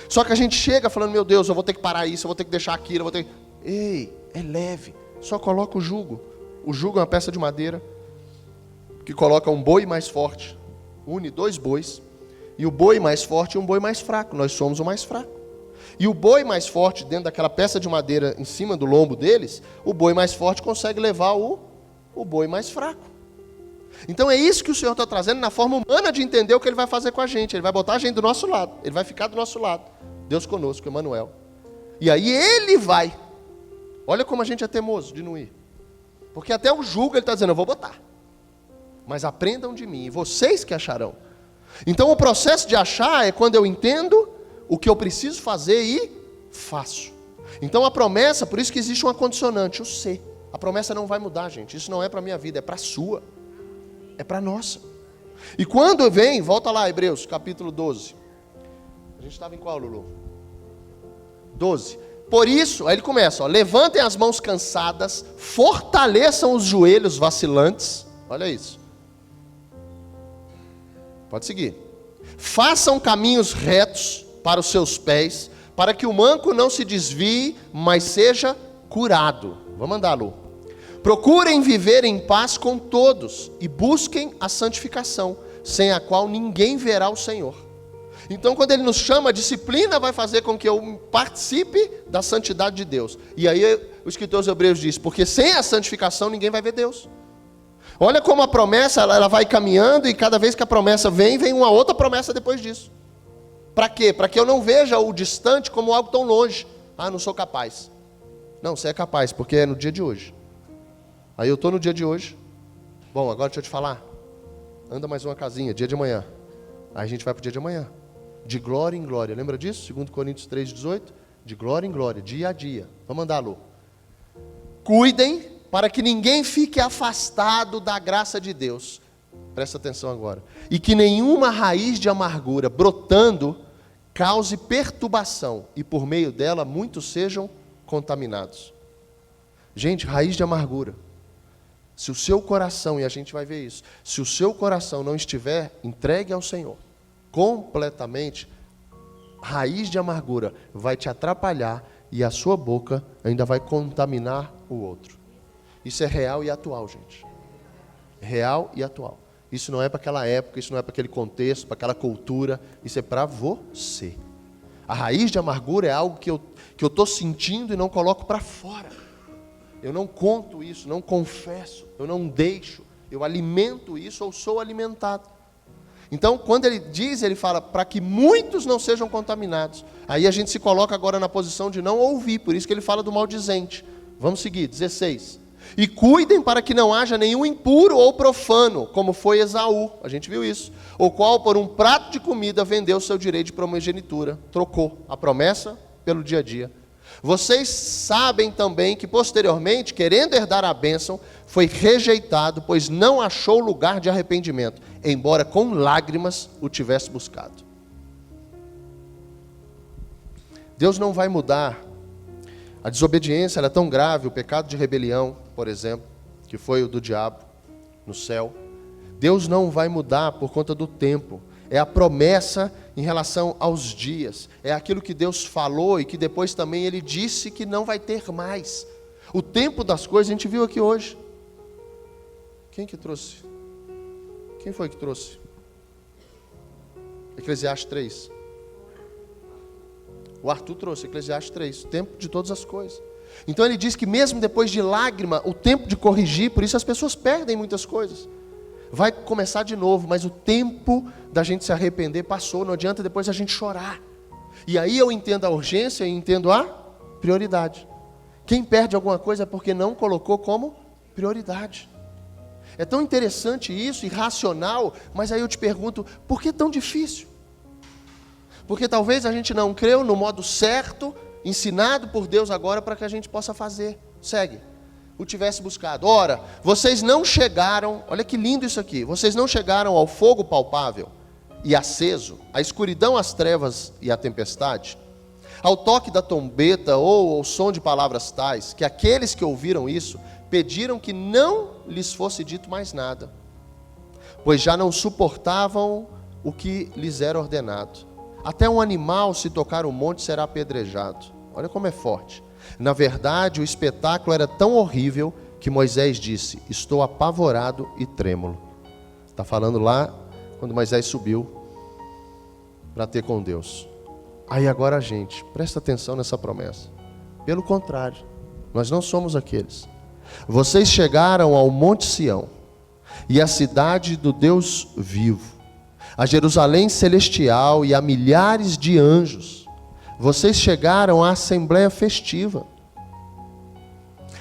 Só que a gente chega falando, meu Deus, eu vou ter que parar isso, eu vou ter que deixar aquilo, eu vou ter que... Ei, é leve, só coloca o jugo. O jugo é uma peça de madeira que coloca um boi mais forte, une 2 bois, e o boi mais forte e um boi mais fraco, nós somos o mais fraco. E o boi mais forte, dentro daquela peça de madeira em cima do lombo deles, o boi mais forte consegue levar o boi mais fraco. Então é isso que o Senhor está trazendo na forma humana de entender o que Ele vai fazer com a gente. Ele vai botar a gente do nosso lado, Ele vai ficar do nosso lado. Deus conosco, Emmanuel. E aí Ele vai. Olha como a gente é teimoso de não ir. Porque até o jugo Ele está dizendo, eu vou botar. Mas aprendam de mim, e vocês que acharão. Então o processo de achar é quando eu entendo o que eu preciso fazer e faço. Então a promessa, por isso que existe uma condicionante, o ser. A promessa não vai mudar, gente. Isso não é para a minha vida, é para a sua. É para a nossa. E quando vem, volta lá, Hebreus, capítulo 12. A gente estava em qual, Lulu? 12. Por isso, aí ele começa, ó, levantem as mãos cansadas, fortaleçam os joelhos vacilantes. Olha isso. Pode seguir. Façam caminhos retos para os seus pés, para que o manco não se desvie, mas seja curado. Vamos andar, Lu. Procurem viver em paz com todos e busquem a santificação, sem a qual ninguém verá o Senhor. Então, quando Ele nos chama, a disciplina vai fazer com que eu participe da santidade de Deus. E aí o escritor aos Hebreus diz, porque sem a santificação ninguém vai ver Deus. Olha como a promessa ela vai caminhando e cada vez que a promessa vem uma outra promessa depois disso. Para quê? Para que eu não veja o distante como algo tão longe. Ah, não sou capaz. Não, você é capaz, porque é no dia de hoje. Aí eu estou no dia de hoje. Bom, agora deixa eu te falar. Anda mais uma casinha, dia de amanhã. Aí a gente vai para o dia de amanhã. De glória em glória. Lembra disso? 2 Coríntios 3,18. De glória em glória, dia a dia. Vamos andar, Lu. Cuidem para que ninguém fique afastado da graça de Deus. Presta atenção agora. E que nenhuma raiz de amargura brotando cause perturbação, e por meio dela muitos sejam contaminados. Gente, raiz de amargura. Se o seu coração, e a gente vai ver isso, se o seu coração não estiver entregue ao Senhor, completamente, raiz de amargura vai te atrapalhar, e a sua boca ainda vai contaminar o outro. Isso é real e atual, gente. Real e atual. Isso não é para aquela época, isso não é para aquele contexto, para aquela cultura. Isso é para você. A raiz de amargura é algo que eu estou sentindo e não coloco para fora. Eu não conto isso, não confesso, eu não deixo. Eu alimento isso ou sou alimentado. Então, quando ele diz, ele fala, para que muitos não sejam contaminados. Aí a gente se coloca agora na posição de não ouvir, por isso que ele fala do maldizente. Vamos seguir, 16. E cuidem para que não haja nenhum impuro ou profano, como foi Esaú, a gente viu isso, o qual por um prato de comida vendeu seu direito de primogenitura, trocou a promessa pelo dia a dia. Vocês sabem também que posteriormente, querendo herdar a bênção, foi rejeitado, pois não achou lugar de arrependimento, embora com lágrimas o tivesse buscado. Deus não vai mudar. A desobediência ela é tão grave, o pecado de rebelião, por exemplo, que foi o do diabo no céu. Deus não vai mudar por conta do tempo. É a promessa em relação aos dias. É aquilo que Deus falou e que depois também Ele disse que não vai ter mais. O tempo das coisas a gente viu aqui hoje. Quem que trouxe? Quem foi que trouxe? Eclesiastes 3. O Arthur trouxe Eclesiastes 3, o tempo de todas as coisas. Então ele diz que mesmo depois de lágrima, o tempo de corrigir, por isso as pessoas perdem muitas coisas. Vai começar de novo, mas o tempo da gente se arrepender passou, não adianta depois a gente chorar. E aí eu entendo a urgência e entendo a prioridade. Quem perde alguma coisa é porque não colocou como prioridade. É tão interessante isso, irracional, mas aí eu te pergunto, por que tão difícil? Porque talvez a gente não creu no modo certo, ensinado por Deus agora para que a gente possa fazer. Segue. O tivesse buscado. Ora, vocês não chegaram, olha que lindo isso aqui, vocês não chegaram ao fogo palpável e aceso, à escuridão, às trevas e à tempestade, ao toque da trombeta ou ao som de palavras tais, que aqueles que ouviram isso, pediram que não lhes fosse dito mais nada, pois já não suportavam o que lhes era ordenado. Até um animal, se tocar o monte, será apedrejado. Olha como é forte. Na verdade, o espetáculo era tão horrível que Moisés disse, estou apavorado e trêmulo. Está falando lá, quando Moisés subiu para ter com Deus. Aí agora a gente, presta atenção nessa promessa. Pelo contrário, nós não somos aqueles. Vocês chegaram ao Monte Sião e à cidade do Deus vivo, a Jerusalém celestial e a milhares de anjos. Vocês chegaram à assembleia festiva,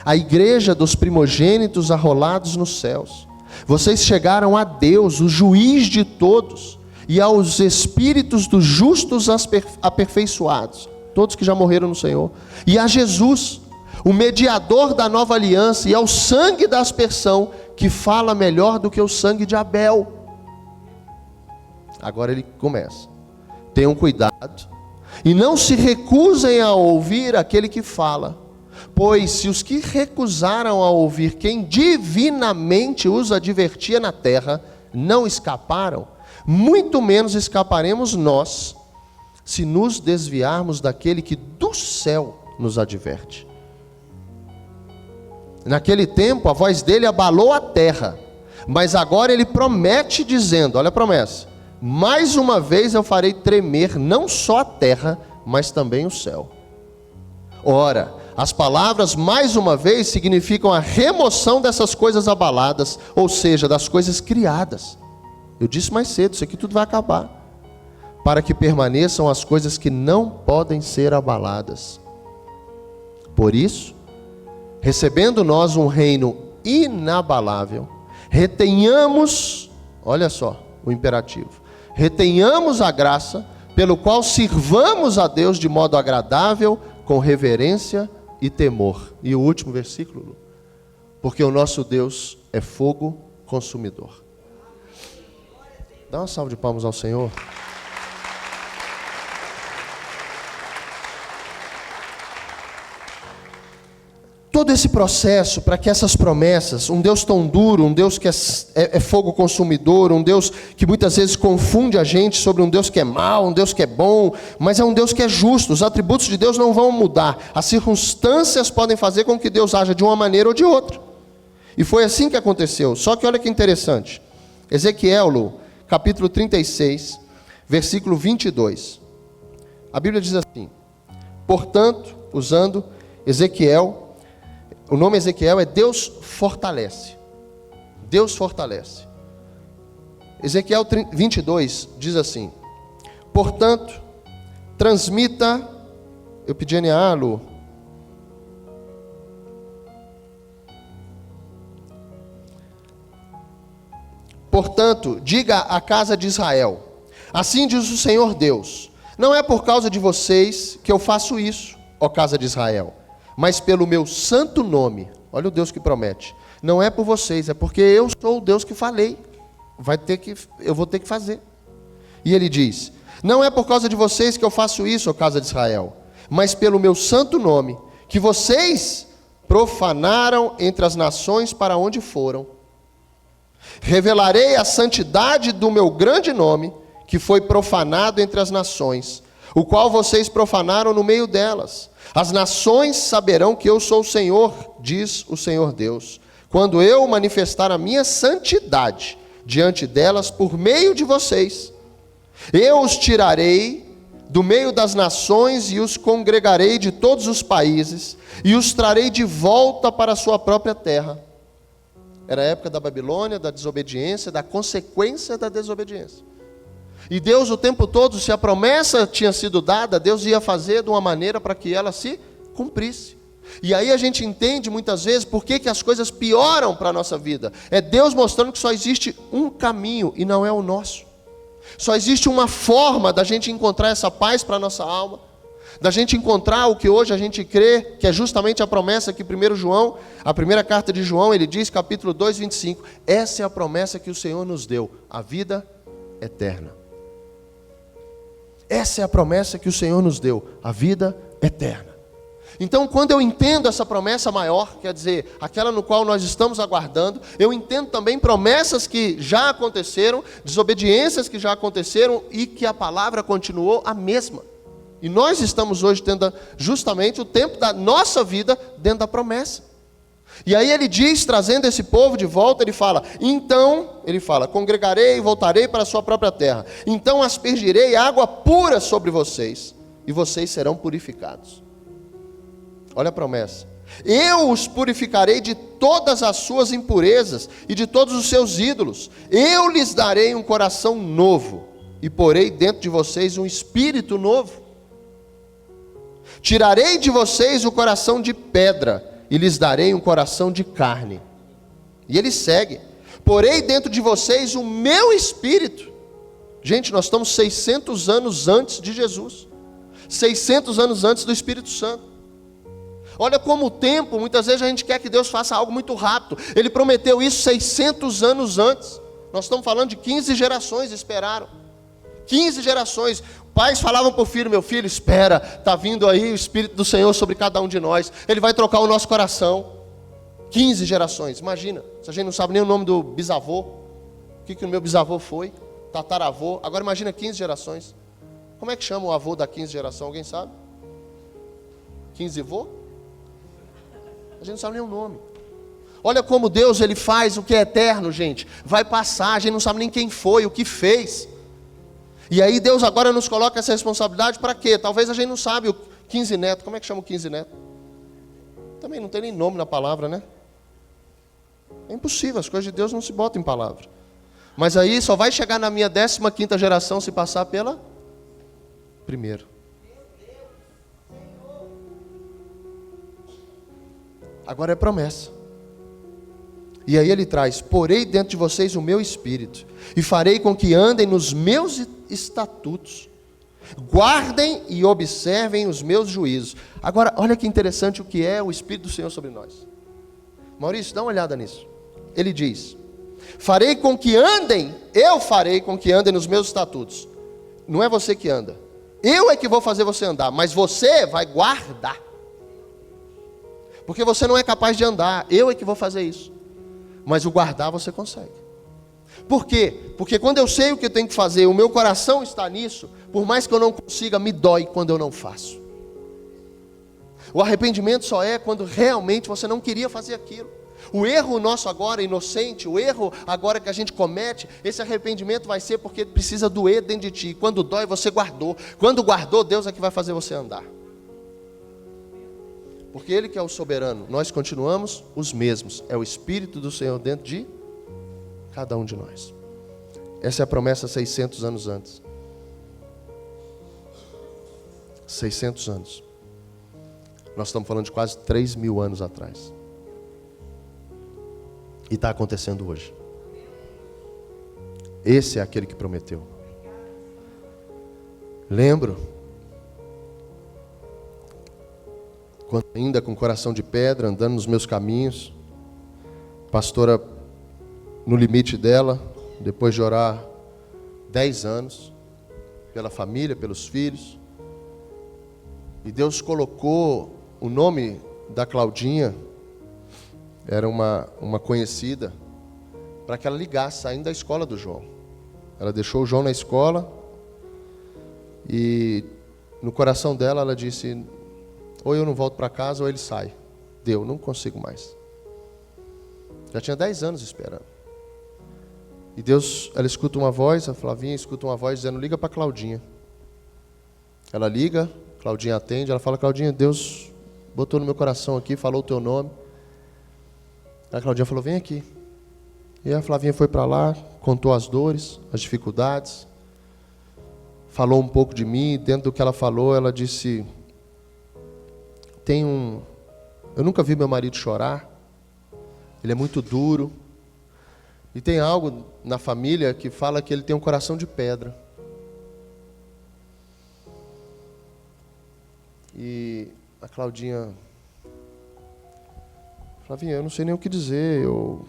a igreja dos primogênitos arrolados nos céus. Vocês chegaram a Deus, o juiz de todos, e aos espíritos dos justos aperfeiçoados, todos que já morreram no Senhor, e a Jesus, o mediador da nova aliança, e ao sangue da aspersão, que fala melhor do que o sangue de Abel. Agora ele começa. Tenham cuidado e não se recusem a ouvir aquele que fala, pois se os que recusaram a ouvir quem divinamente os advertia na terra não escaparam, muito menos escaparemos nós, se nos desviarmos daquele que do céu nos adverte. Naquele tempo a voz dele abalou a terra, mas agora ele promete dizendo, olha a promessa, mais uma vez eu farei tremer não só a terra, mas também o céu. Ora, as palavras mais uma vez significam a remoção dessas coisas abaladas, ou seja, das coisas criadas. Eu disse mais cedo, isso aqui tudo vai acabar. para que permaneçam as coisas que não podem ser abaladas. Por isso, recebendo nós um reino inabalável, retenhamos, olha só o imperativo, retenhamos a graça pelo qual sirvamos a Deus de modo agradável, com reverência e temor. E o último versículo, porque o nosso Deus é fogo consumidor. Dá uma salva de palmas ao Senhor. Todo esse processo para que essas promessas, um Deus tão duro, um Deus que é fogo consumidor, um Deus que muitas vezes confunde a gente sobre um Deus que é mau, um Deus que é bom, mas é um Deus que é justo. Os atributos de Deus não vão mudar. As circunstâncias podem fazer com que Deus haja de uma maneira ou de outra. E foi assim que aconteceu. Só que olha que interessante. Ezequiel, capítulo 36, versículo 22. A Bíblia diz assim: portanto, usando Ezequiel, o nome Ezequiel é Deus fortalece. Deus fortalece. Ezequiel 22 diz assim: portanto, transmita. Eu pedi a Lu. Portanto, diga à casa de Israel: assim diz o Senhor Deus, não é por causa de vocês que eu faço isso, ó casa de Israel, mas pelo meu santo nome. Olha o Deus que promete. Não é por vocês, é porque eu sou o Deus que falei. Eu vou ter que fazer. E ele diz: não é por causa de vocês que eu faço isso, ó casa de Israel, mas pelo meu santo nome, que vocês profanaram entre as nações para onde foram. Revelarei a santidade do meu grande nome, que foi profanado entre as nações, o qual vocês profanaram no meio delas. As nações saberão que eu sou o Senhor, diz o Senhor Deus, quando eu manifestar a minha santidade diante delas por meio de vocês. Eu os tirarei do meio das nações e os congregarei de todos os países e os trarei de volta para a sua própria terra. Era a época da Babilônia, da desobediência, da consequência da desobediência. E Deus o tempo todo, se a promessa tinha sido dada, Deus ia fazer de uma maneira para que ela se cumprisse. E aí a gente entende muitas vezes por que as coisas pioram para a nossa vida. É Deus mostrando que só existe um caminho e não é o nosso. Só existe uma forma da gente encontrar essa paz para a nossa alma, da gente encontrar o que hoje a gente crê, que é justamente a promessa que 1 João, a primeira carta de João, ele diz, capítulo 2, 25, essa é a promessa que o Senhor nos deu, a vida eterna. Essa é a promessa que o Senhor nos deu, a vida eterna. Então, quando eu entendo essa promessa maior, quer dizer, aquela no qual nós estamos aguardando, eu entendo também promessas que já aconteceram, desobediências que já aconteceram e que a palavra continuou a mesma. E nós estamos hoje tendo justamente o tempo da nossa vida dentro da promessa. E aí ele diz, trazendo esse povo de volta, ele fala, congregarei e voltarei para a sua própria terra. Então aspergirei água pura sobre vocês, e vocês serão purificados. Olha a promessa. Eu os purificarei de todas as suas impurezas e de todos os seus ídolos. Eu lhes darei um coração novo, e porei dentro de vocês um espírito novo. Tirarei de vocês o coração de pedra, e lhes darei um coração de carne. E ele segue: porei dentro de vocês o meu espírito. Gente, nós estamos 600 anos antes de Jesus, 600 anos antes do Espírito Santo. Olha como o tempo, muitas vezes a gente quer que Deus faça algo muito rápido. Ele prometeu isso 600 anos antes. Nós estamos falando de 15 gerações esperaram. 15 gerações. Pais falavam para o filho: meu filho, espera, está vindo aí o Espírito do Senhor sobre cada um de nós. Ele vai trocar o nosso coração. 15 gerações, imagina. Se a gente não sabe nem o nome do bisavô, o que o meu bisavô foi, tataravô. Agora imagina 15 gerações. Como é que chama o avô da 15 geração? Alguém sabe? 15 vô? A gente não sabe nem o nome. Olha como Deus, ele faz o que é eterno, gente. Vai passar, a gente não sabe nem quem foi, o que fez. E aí Deus agora nos coloca essa responsabilidade para quê? Talvez a gente não sabe o 15 neto. Como é que chama o 15 neto? Também não tem nem nome na palavra, né? É impossível, as coisas de Deus não se botam em palavra. Mas aí só vai chegar na minha 15ª geração se passar pela primeiro. Agora é promessa. E aí ele traz: porei dentro de vocês o meu espírito, e farei com que andem nos meus estatutos, guardem e observem os meus juízos. Agora, olha que interessante o que é o Espírito do Senhor sobre nós. Maurício, dá uma olhada nisso. Ele diz: farei com que andem, eu farei com que andem nos meus estatutos. Não é você que anda, eu é que vou fazer você andar, mas você vai guardar. Porque você não é capaz de andar, eu é que vou fazer isso. Mas o guardar você consegue. Por quê? Porque quando eu sei o que eu tenho que fazer, o meu coração está nisso, por mais que eu não consiga, me dói quando eu não faço. O arrependimento só é quando realmente você não queria fazer aquilo. O erro nosso agora, inocente, o erro agora que a gente comete, esse arrependimento vai ser porque precisa doer dentro de ti. Quando dói, você guardou. Quando guardou, Deus é que vai fazer você andar. Porque Ele que é o soberano, nós continuamos os mesmos. É o Espírito do Senhor dentro de cada um de nós. Essa é a promessa 600 anos antes. 600 anos. Nós estamos falando de quase 3.000 anos atrás. E está acontecendo hoje. Esse é aquele que prometeu. Lembro, quando ainda com coração de pedra, andando nos meus caminhos, pastora no limite dela, depois de orar 10 anos, pela família, pelos filhos, e Deus colocou o nome da Claudinha, era uma conhecida, para que ela ligasse, saindo da escola do João. Ela deixou o João na escola, e no coração dela ela disse: ou eu não volto para casa, ou ele sai. Deu, não consigo mais. Já tinha 10 anos esperando. E Deus, ela escuta uma voz, a Flavinha escuta uma voz dizendo: liga para Claudinha. Ela liga, Claudinha atende, ela fala: Claudinha, Deus botou no meu coração aqui, falou o teu nome. A Claudinha falou: vem aqui. E a Flavinha foi para lá, contou as dores, as dificuldades, falou um pouco de mim. Dentro do que ela falou, ela disse: eu nunca vi meu marido chorar, ele é muito duro, e tem algo na família que fala que ele tem um coração de pedra. E a Claudinha: Flavinha, eu não sei nem o que dizer, o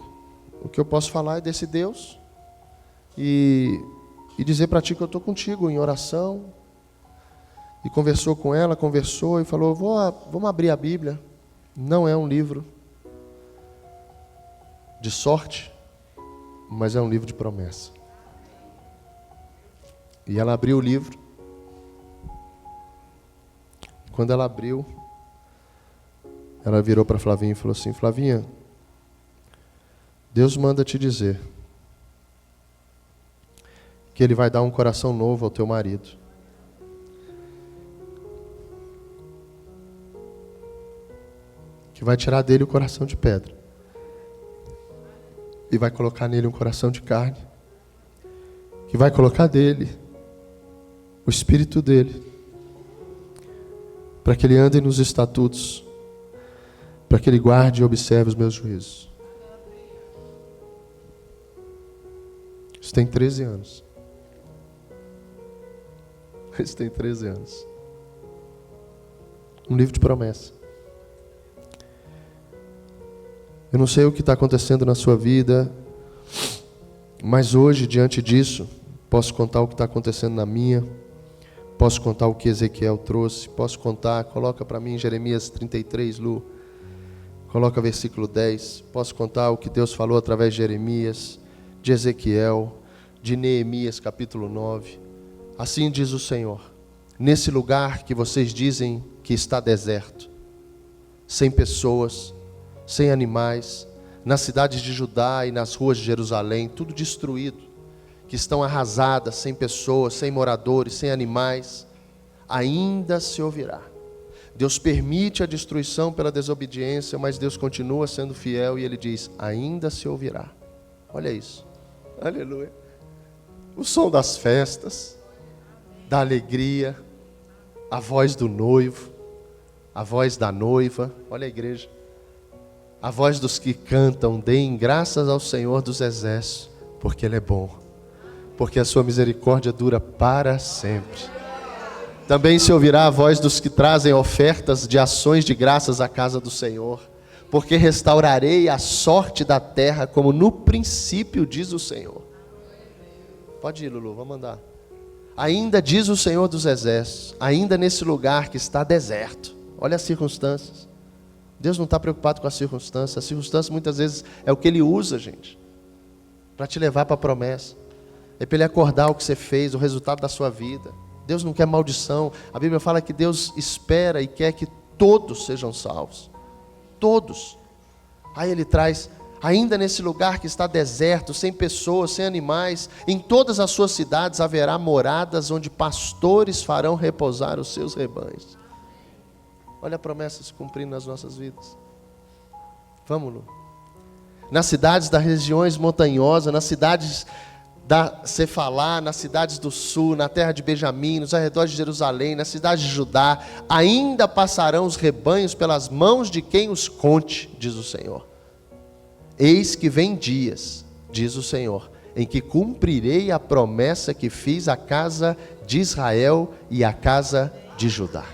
que eu posso falar é desse Deus, e dizer para ti que eu estou contigo em oração. E conversou com ela, conversou e falou: vamos abrir a Bíblia. Não é um livro de sorte, mas é um livro de promessa. E ela abriu o livro. Quando ela abriu, ela virou para Flavinha e falou assim: Flavinha, Deus manda te dizer que Ele vai dar um coração novo ao teu marido. Que vai tirar dele o coração de pedra e vai colocar nele um coração de carne, que vai colocar dele o Espírito dele, para que ele ande nos estatutos, para que ele guarde e observe os meus juízos. Isso tem 13 anos. Isso tem 13 anos. Um livro de promessa. Eu não sei o que está acontecendo na sua vida, mas hoje, diante disso, posso contar o que está acontecendo na minha, posso contar o que Ezequiel trouxe, posso contar, coloca para mim Jeremias 33, Lu, coloca versículo 10, posso contar o que Deus falou através de Jeremias, de Ezequiel, de Neemias, capítulo 9. Assim diz o Senhor: nesse lugar que vocês dizem que está deserto, sem pessoas, sem animais, nas cidades de Judá e nas ruas de Jerusalém, tudo destruído, que estão arrasadas, sem pessoas, sem moradores, sem animais, ainda se ouvirá. Deus permite a destruição pela desobediência, mas Deus continua sendo fiel e Ele diz: ainda se ouvirá. Olha isso, aleluia. O som das festas, da alegria, a voz do noivo, a voz da noiva, olha a igreja, a voz dos que cantam, deem graças ao Senhor dos Exércitos, porque Ele é bom, porque a sua misericórdia dura para sempre. Também se ouvirá a voz dos que trazem ofertas de ações de graças à casa do Senhor, porque restaurarei a sorte da terra como no princípio, diz o Senhor. Pode ir, Lulu, vamos andar. Ainda diz o Senhor dos Exércitos, ainda nesse lugar que está deserto, olha as circunstâncias. Deus não está preocupado com as circunstâncias muitas vezes é o que Ele usa, gente, para te levar para a promessa, é para Ele acordar o que você fez, o resultado da sua vida. Deus não quer maldição, a Bíblia fala que Deus espera e quer que todos sejam salvos, todos. Aí Ele traz, ainda nesse lugar que está deserto, sem pessoas, sem animais, em todas as suas cidades haverá moradas onde pastores farão repousar os seus rebanhos. Olha a promessa se cumprindo nas nossas vidas. Vamos, Lu. Nas cidades das regiões montanhosas, nas cidades da Cefalá, nas cidades do sul, na terra de Benjamim, nos arredores de Jerusalém, na cidade de Judá, ainda passarão os rebanhos pelas mãos de quem os conte, diz o Senhor. Eis que vem dias, diz o Senhor, em que cumprirei a promessa que fiz à casa de Israel e à casa de Judá.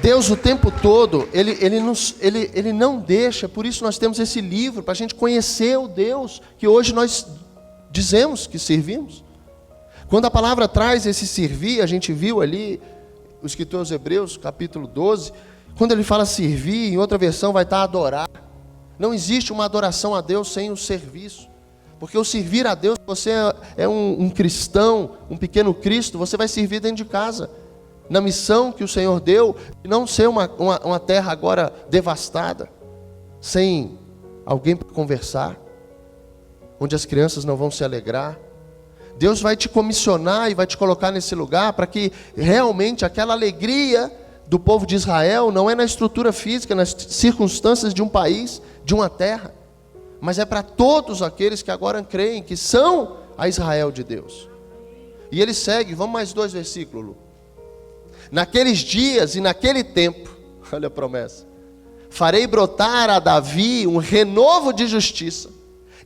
Deus o tempo todo, Ele não deixa, por isso nós temos esse livro, para a gente conhecer o Deus que hoje nós dizemos que servimos. Quando a palavra traz esse servir, a gente viu ali, o escritor aos Hebreus, capítulo 12, quando ele fala servir, em outra versão vai estar adorar. Não existe uma adoração a Deus sem o serviço, porque o servir a Deus, você é um cristão, um pequeno Cristo, você vai servir dentro de casa, na missão que o Senhor deu, de não ser uma terra agora devastada, sem alguém para conversar, onde as crianças não vão se alegrar. Deus vai te comissionar e vai te colocar nesse lugar para que realmente aquela alegria do povo de Israel não é na estrutura física, nas circunstâncias de um país, de uma terra, mas é para todos aqueles que agora creem que são a Israel de Deus. E ele segue, vamos mais 2 versículos, Lu. Naqueles dias e naquele tempo, olha a promessa, farei brotar a Davi um renovo de justiça,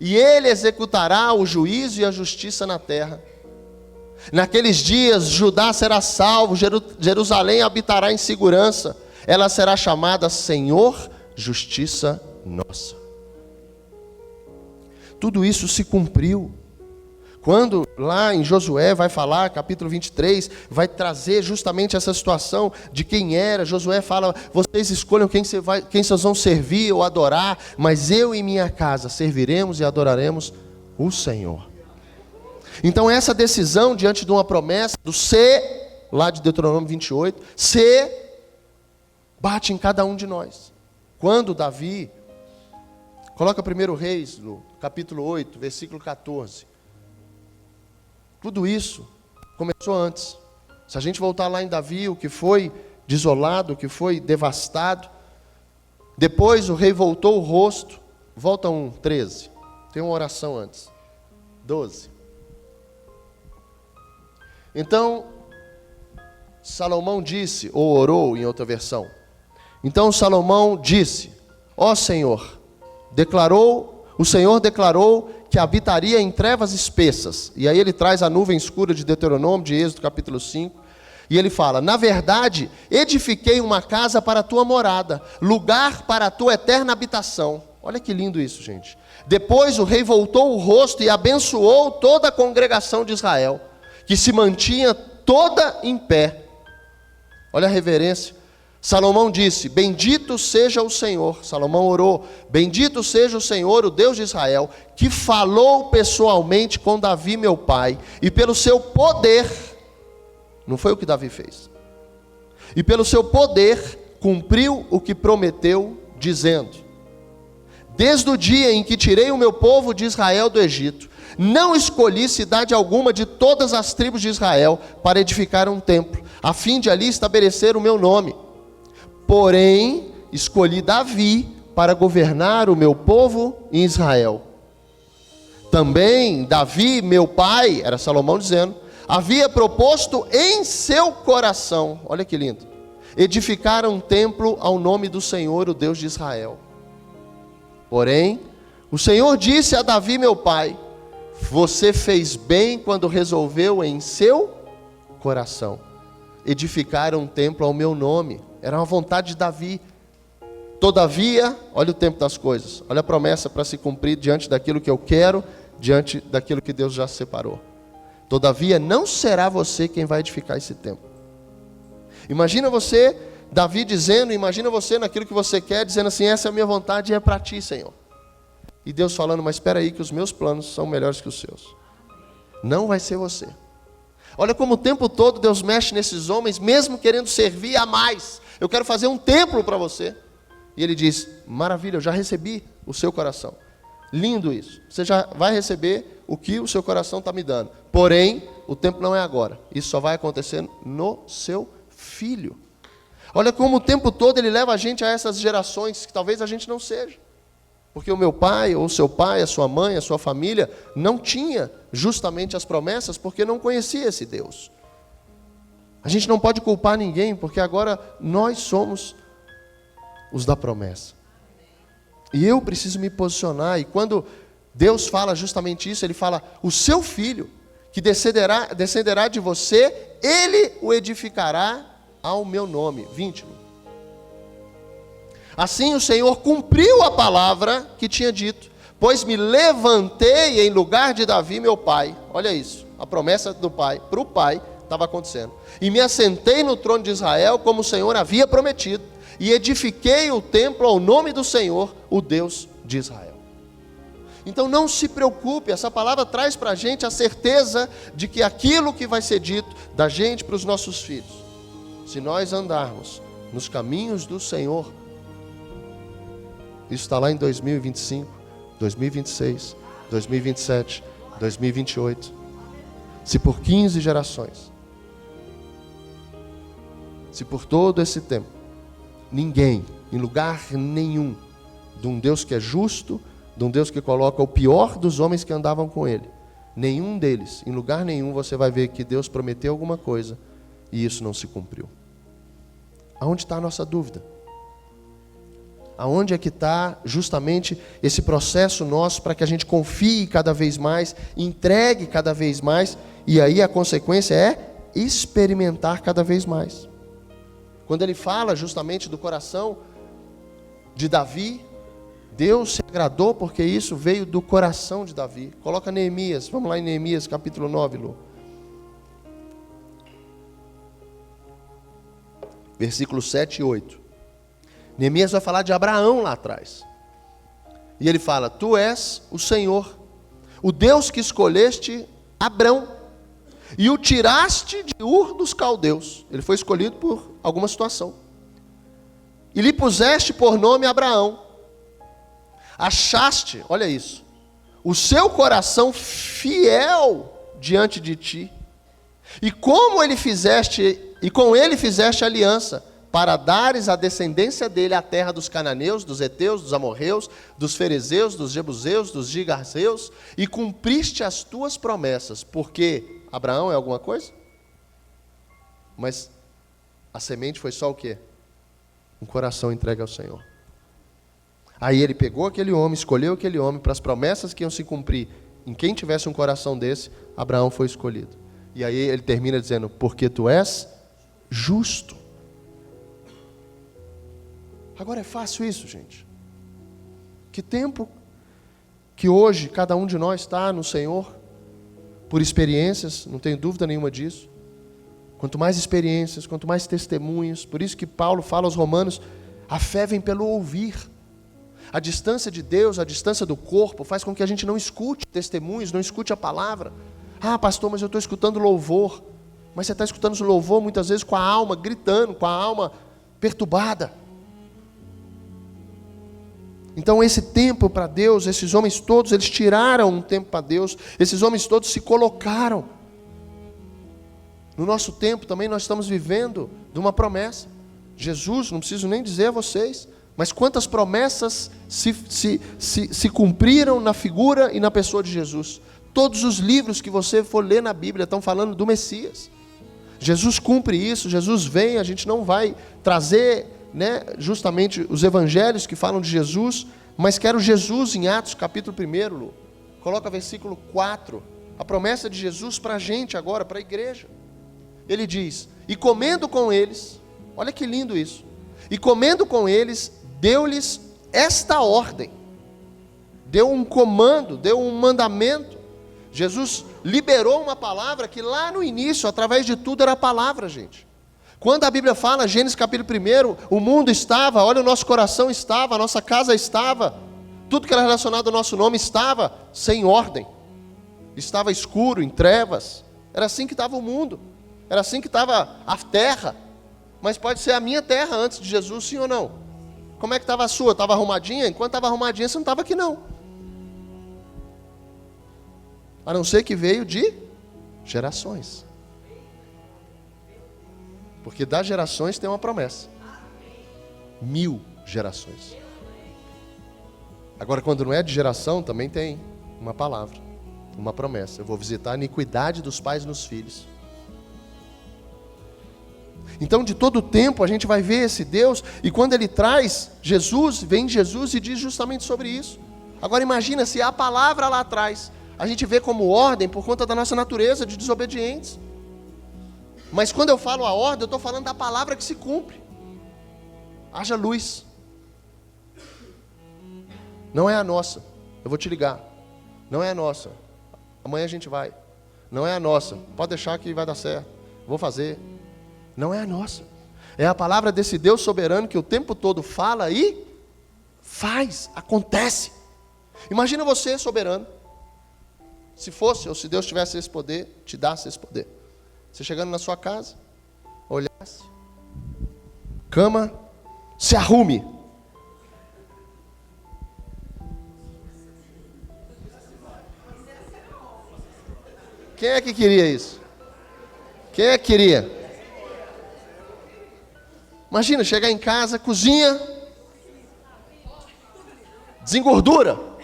e ele executará o juízo e a justiça na terra. Naqueles dias Judá será salvo, Jerusalém habitará em segurança, ela será chamada Senhor, justiça nossa. Tudo isso se cumpriu. Quando lá em Josué vai falar, capítulo 23, vai trazer justamente essa situação de quem era. Josué fala, vocês escolham quem vocês vão servir ou adorar, mas eu e minha casa serviremos e adoraremos o Senhor. Então essa decisão diante de uma promessa, do ser, lá de Deuteronômio 28, ser, bate em cada um de nós. Quando Davi, coloca 1 Reis, no capítulo 8, versículo 14. Tudo isso começou antes. Se a gente voltar lá em Davi, o que foi desolado, o que foi devastado. Depois o rei voltou o rosto. Volta 13. Tem uma oração antes. 12. Então, Salomão disse, ou orou em outra versão. Então Salomão disse, ó Senhor, o Senhor declarou que habitaria em trevas espessas. E aí ele traz a nuvem escura de Deuteronômio, de Êxodo capítulo 5. E ele fala, na verdade, edifiquei uma casa para a tua morada, lugar para a tua eterna habitação. Olha que lindo isso, gente. Depois o rei voltou o rosto e abençoou toda a congregação de Israel, que se mantinha toda em pé. Olha a reverência. Salomão disse, bendito seja o Senhor, Salomão orou, bendito seja o Senhor, o Deus de Israel, que falou pessoalmente com Davi meu pai, e pelo seu poder, não foi o que Davi fez, e pelo seu poder cumpriu o que prometeu, dizendo, desde o dia em que tirei o meu povo de Israel do Egito, não escolhi cidade alguma de todas as tribos de Israel para edificar um templo, a fim de ali estabelecer o meu nome. Porém, escolhi Davi para governar o meu povo em Israel. também Davi, meu pai, era Salomão dizendo, havia proposto em seu coração, olha que lindo, edificar um templo ao nome do Senhor, o Deus de Israel. Porém, o Senhor disse a Davi, meu pai, você fez bem quando resolveu em seu coração edificar um templo ao meu nome. Era uma vontade de Davi. Todavia, olha o tempo das coisas, olha a promessa para se cumprir diante daquilo que eu quero, diante daquilo que Deus já separou. Todavia, não será você quem vai edificar esse templo. Imagina você, Davi dizendo, imagina você naquilo que você quer, dizendo assim, essa é a minha vontade e é para ti, Senhor. E Deus falando, mas espera aí que os meus planos são melhores que os seus. Não vai ser você. Olha como o tempo todo Deus mexe nesses homens, mesmo querendo servir a mais. Eu quero fazer um templo para você. E ele diz, maravilha, eu já recebi o seu coração. Lindo isso. Você já vai receber o que o seu coração está me dando. Porém, o tempo não é agora. Isso só vai acontecer no seu filho. Olha como o tempo todo ele leva a gente a essas gerações que talvez a gente não seja. Porque o meu pai, ou o seu pai, a sua mãe, a sua família, não tinha justamente as promessas, porque não conhecia esse Deus. A gente não pode culpar ninguém, porque agora nós somos os da promessa. E eu preciso me posicionar, e quando Deus fala justamente isso, Ele fala, o seu filho, que descenderá de você, Ele o edificará ao meu nome. 20. Assim o Senhor cumpriu a palavra que tinha dito, pois me levantei em lugar de Davi, meu pai. Olha isso, a promessa do pai, para o pai, estava acontecendo. E me assentei no trono de Israel, como o Senhor havia prometido, e edifiquei o templo ao nome do Senhor, o Deus de Israel. Então não se preocupe, essa palavra traz para a gente a certeza de que aquilo que vai ser dito da gente para os nossos filhos, se nós andarmos nos caminhos do Senhor, isso está lá em 2025, 2026, 2027, 2028. Se por 15 gerações, se por todo esse tempo, ninguém, em lugar nenhum, de um Deus que é justo, de um Deus que coloca o pior dos homens que andavam com Ele, nenhum deles, em lugar nenhum, você vai ver que Deus prometeu alguma coisa e isso não se cumpriu. Aonde está a nossa dúvida? Aonde é que está justamente esse processo nosso para que a gente confie cada vez mais, entregue cada vez mais, e aí a consequência é experimentar cada vez mais. Quando ele fala justamente do coração de Davi, Deus se agradou porque isso veio do coração de Davi. Coloca Neemias, vamos lá em Neemias capítulo 9, Lu. Versículos 7 e 8. Neemias vai falar de Abraão lá atrás. E ele fala, tu és o Senhor, o Deus que escolheste Abrão, e o tiraste de Ur dos caldeus. Ele foi escolhido por alguma situação. E lhe puseste por nome Abraão. Achaste, olha isso, o seu coração fiel diante de ti. E com ele fizeste aliança, para dares à descendência dele a terra dos cananeus, dos heteus, dos amorreus, dos ferezeus, dos jebuseus, dos gigazeus, e cumpriste as tuas promessas, porque Abraão é alguma coisa? Mas a semente foi só o quê? Um coração entregue ao Senhor. Aí ele pegou aquele homem, escolheu aquele homem para as promessas que iam se cumprir. Em quem tivesse um coração desse, Abraão foi escolhido. E aí ele termina dizendo, porque tu és justo. Agora é fácil isso, gente? Que tempo que hoje cada um de nós está no Senhor, por experiências, não tenho dúvida nenhuma disso. Quanto mais experiências, quanto mais testemunhos, por isso que Paulo fala aos Romanos, a fé vem pelo ouvir. A distância de Deus, a distância do corpo, faz com que a gente não escute testemunhos, não escute a palavra. Ah, pastor, mas eu estou escutando louvor. Mas você está escutando o louvor muitas vezes com a alma gritando, com a alma perturbada. Então esse tempo para Deus, esses homens todos, eles tiraram um tempo para Deus, esses homens todos se colocaram. No nosso tempo também nós estamos vivendo de uma promessa. Jesus, não preciso nem dizer a vocês, Mas quantas promessas se cumpriram na figura e na pessoa de Jesus. Todos os livros que você for ler na Bíblia estão falando do Messias. Jesus cumpre isso, Jesus vem, a gente não vai trazer, né, justamente os evangelhos que falam de Jesus, mas quero Jesus em Atos capítulo 1, Lu. Coloca versículo 4, a promessa de Jesus para a gente agora, para a igreja. Ele diz, e comendo com eles, olha que lindo isso, e comendo com eles, deu-lhes esta ordem, deu um comando, deu um mandamento. Jesus liberou uma palavra que lá no início, através de tudo, era a palavra, gente. Quando a Bíblia fala, Gênesis capítulo 1, o mundo estava, olha, o nosso coração estava, a nossa casa estava, tudo que era relacionado ao nosso nome estava sem ordem, estava escuro, em trevas. Era assim que estava o mundo, era assim que estava a terra. Mas pode ser a minha terra antes de Jesus, sim ou não? Como é que estava a sua? Estava arrumadinha? Enquanto estava arrumadinha, você não estava aqui não. A não ser que veio de gerações. Porque das gerações tem uma promessa. 1000 gerações. Agora, quando não é de geração, também tem uma palavra, uma promessa. Eu vou visitar a iniquidade dos pais nos filhos. Então, de todo o tempo, a gente vai ver esse Deus, e quando Ele traz Jesus, vem Jesus e diz justamente sobre isso. Agora, imagina se a palavra lá atrás a gente vê como ordem por conta da nossa natureza de desobedientes. Mas quando eu falo a ordem, eu estou falando da palavra que se cumpre. Haja luz. Não é a nossa. Eu vou te ligar. Não é a nossa. Amanhã a gente vai. Não é a nossa. Pode deixar que vai dar certo. Vou fazer. Não é a nossa. É a palavra desse Deus soberano que o tempo todo fala e faz. Acontece. Imagina você, soberano. Se fosse, ou se Deus tivesse esse poder, te desse esse poder. Você chegando na sua casa, olhasse, cama, se arrume. Quem é que queria isso? Quem é que queria? Imagina, chegar em casa, cozinha, desengordura.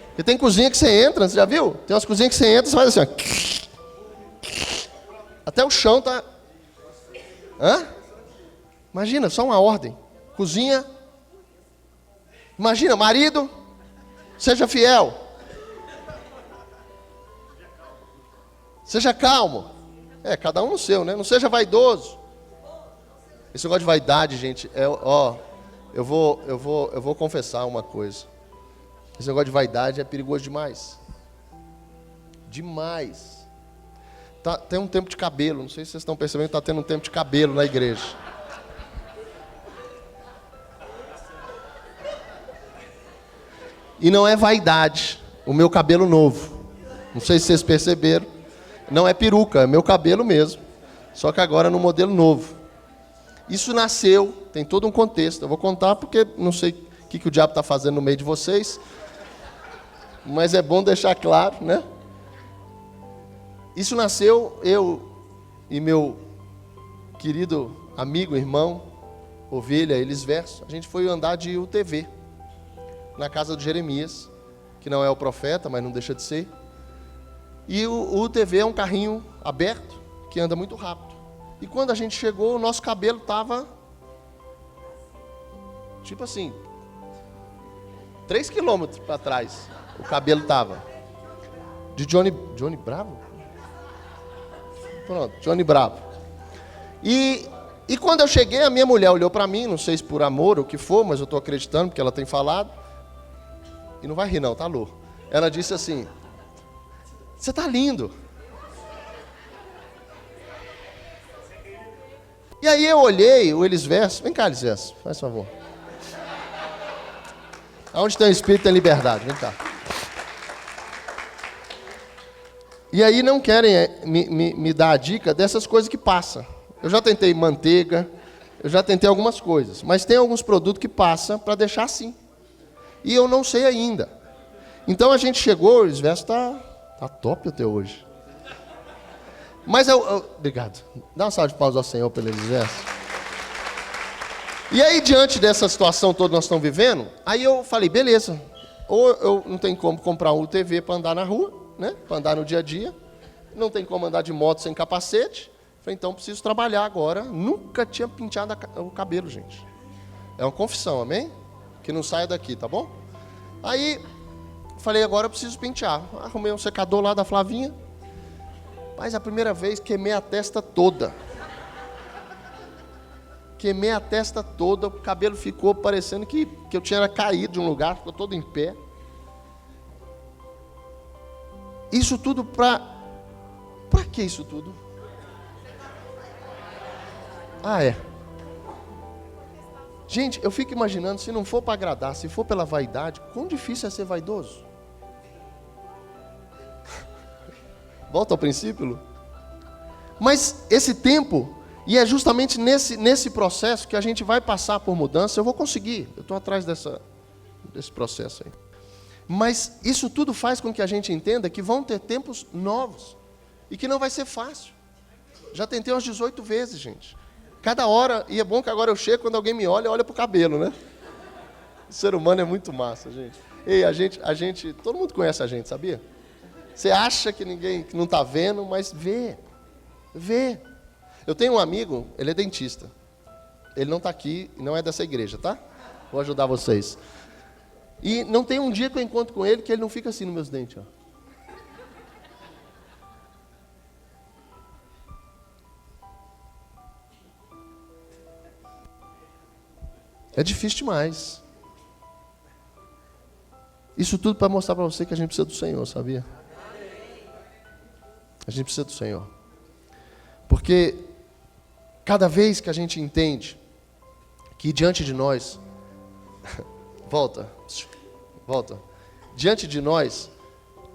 Porque tem cozinha que você entra, você já viu? Tem umas cozinhas que você entra e você faz assim, ó. Até o chão tá... Hã? Imagina, só uma ordem. Cozinha. Imagina, marido, seja fiel. Seja calmo. Cada um no seu, né? Não seja vaidoso. Esse negócio de vaidade, gente, eu vou confessar uma coisa. Esse negócio de vaidade é perigoso demais. Demais. Tem um tempo de cabelo. Não sei se vocês estão percebendo que está tendo um tempo de cabelo na igreja. E não é vaidade. O meu cabelo novo. Não sei se vocês perceberam. Não é peruca, é meu cabelo mesmo. Só que agora no modelo novo. Isso nasceu, tem todo um contexto. Eu vou contar porque não sei o que o diabo está fazendo no meio de vocês. Mas é bom deixar claro, né? Isso nasceu, eu e meu querido amigo, irmão, ovelha, Elisverso, a gente foi andar de UTV na casa do Jeremias, que não é o profeta, mas não deixa de ser. E o UTV é um carrinho aberto, que anda muito rápido. E quando a gente chegou, o nosso cabelo estava, tipo assim, 3 quilômetros para trás. O cabelo estava. De Johnny Bravo? Pronto, Johnny Bravo. E quando eu cheguei, a minha mulher olhou para mim, não sei se por amor ou o que for, mas eu estou acreditando porque ela tem falado. E não vai rir não, tá, Lu? Ela disse assim, você tá lindo. E aí eu olhei o Elisverso. Vem cá, Elisverso, faz favor. Aonde tem o Espírito tem liberdade, vem cá. E aí não querem me dar a dica dessas coisas que passam. Eu já tentei manteiga, eu já tentei algumas coisas, mas tem alguns produtos que passam para deixar assim. E eu não sei ainda. Então a gente chegou, o Elisverso tá top até hoje. Mas obrigado. Dá uma salva de palmas ao Senhor pelo Elisverso. E aí, diante dessa situação toda que nós estamos vivendo, aí eu falei, beleza, ou eu não tenho como comprar um UTV para andar na rua, né? Para andar no dia a dia, não tem como andar de moto sem capacete, falei, então preciso trabalhar agora. Nunca tinha penteado o cabelo, gente. É uma confissão, amém? Que não saia daqui, tá bom? Aí, falei, agora eu preciso pentear. Arrumei um secador lá da Flavinha, mas a primeira vez queimei a testa toda. Queimei a testa toda, o cabelo ficou parecendo que eu tinha caído de um lugar, ficou todo em pé. Pra que isso tudo? Ah, é. Gente, eu fico imaginando, se não for para agradar, se for pela vaidade, quão difícil é ser vaidoso? Volta ao princípio, Lu. Mas esse tempo, e é justamente nesse processo que a gente vai passar por mudança, eu vou conseguir, eu estou atrás desse processo aí. Mas isso tudo faz com que a gente entenda que vão ter tempos novos, e que não vai ser fácil. Já tentei umas 18 vezes, gente. Cada hora, e é bom que agora eu chego, quando alguém me olha pro cabelo, né? O ser humano é muito massa, gente. Ei, a gente, todo mundo conhece a gente, sabia? Você acha que ninguém que não está vendo, mas vê. Eu tenho um amigo, ele é dentista. Ele não está aqui, não é dessa igreja, tá? Vou ajudar vocês. E não tem um dia que eu encontro com ele que ele não fica assim nos meus dentes, ó. É difícil demais. Isso tudo para mostrar para você que a gente precisa do Senhor, sabia? A gente precisa do Senhor. Porque cada vez que a gente entende que diante de nós, volta, diante de nós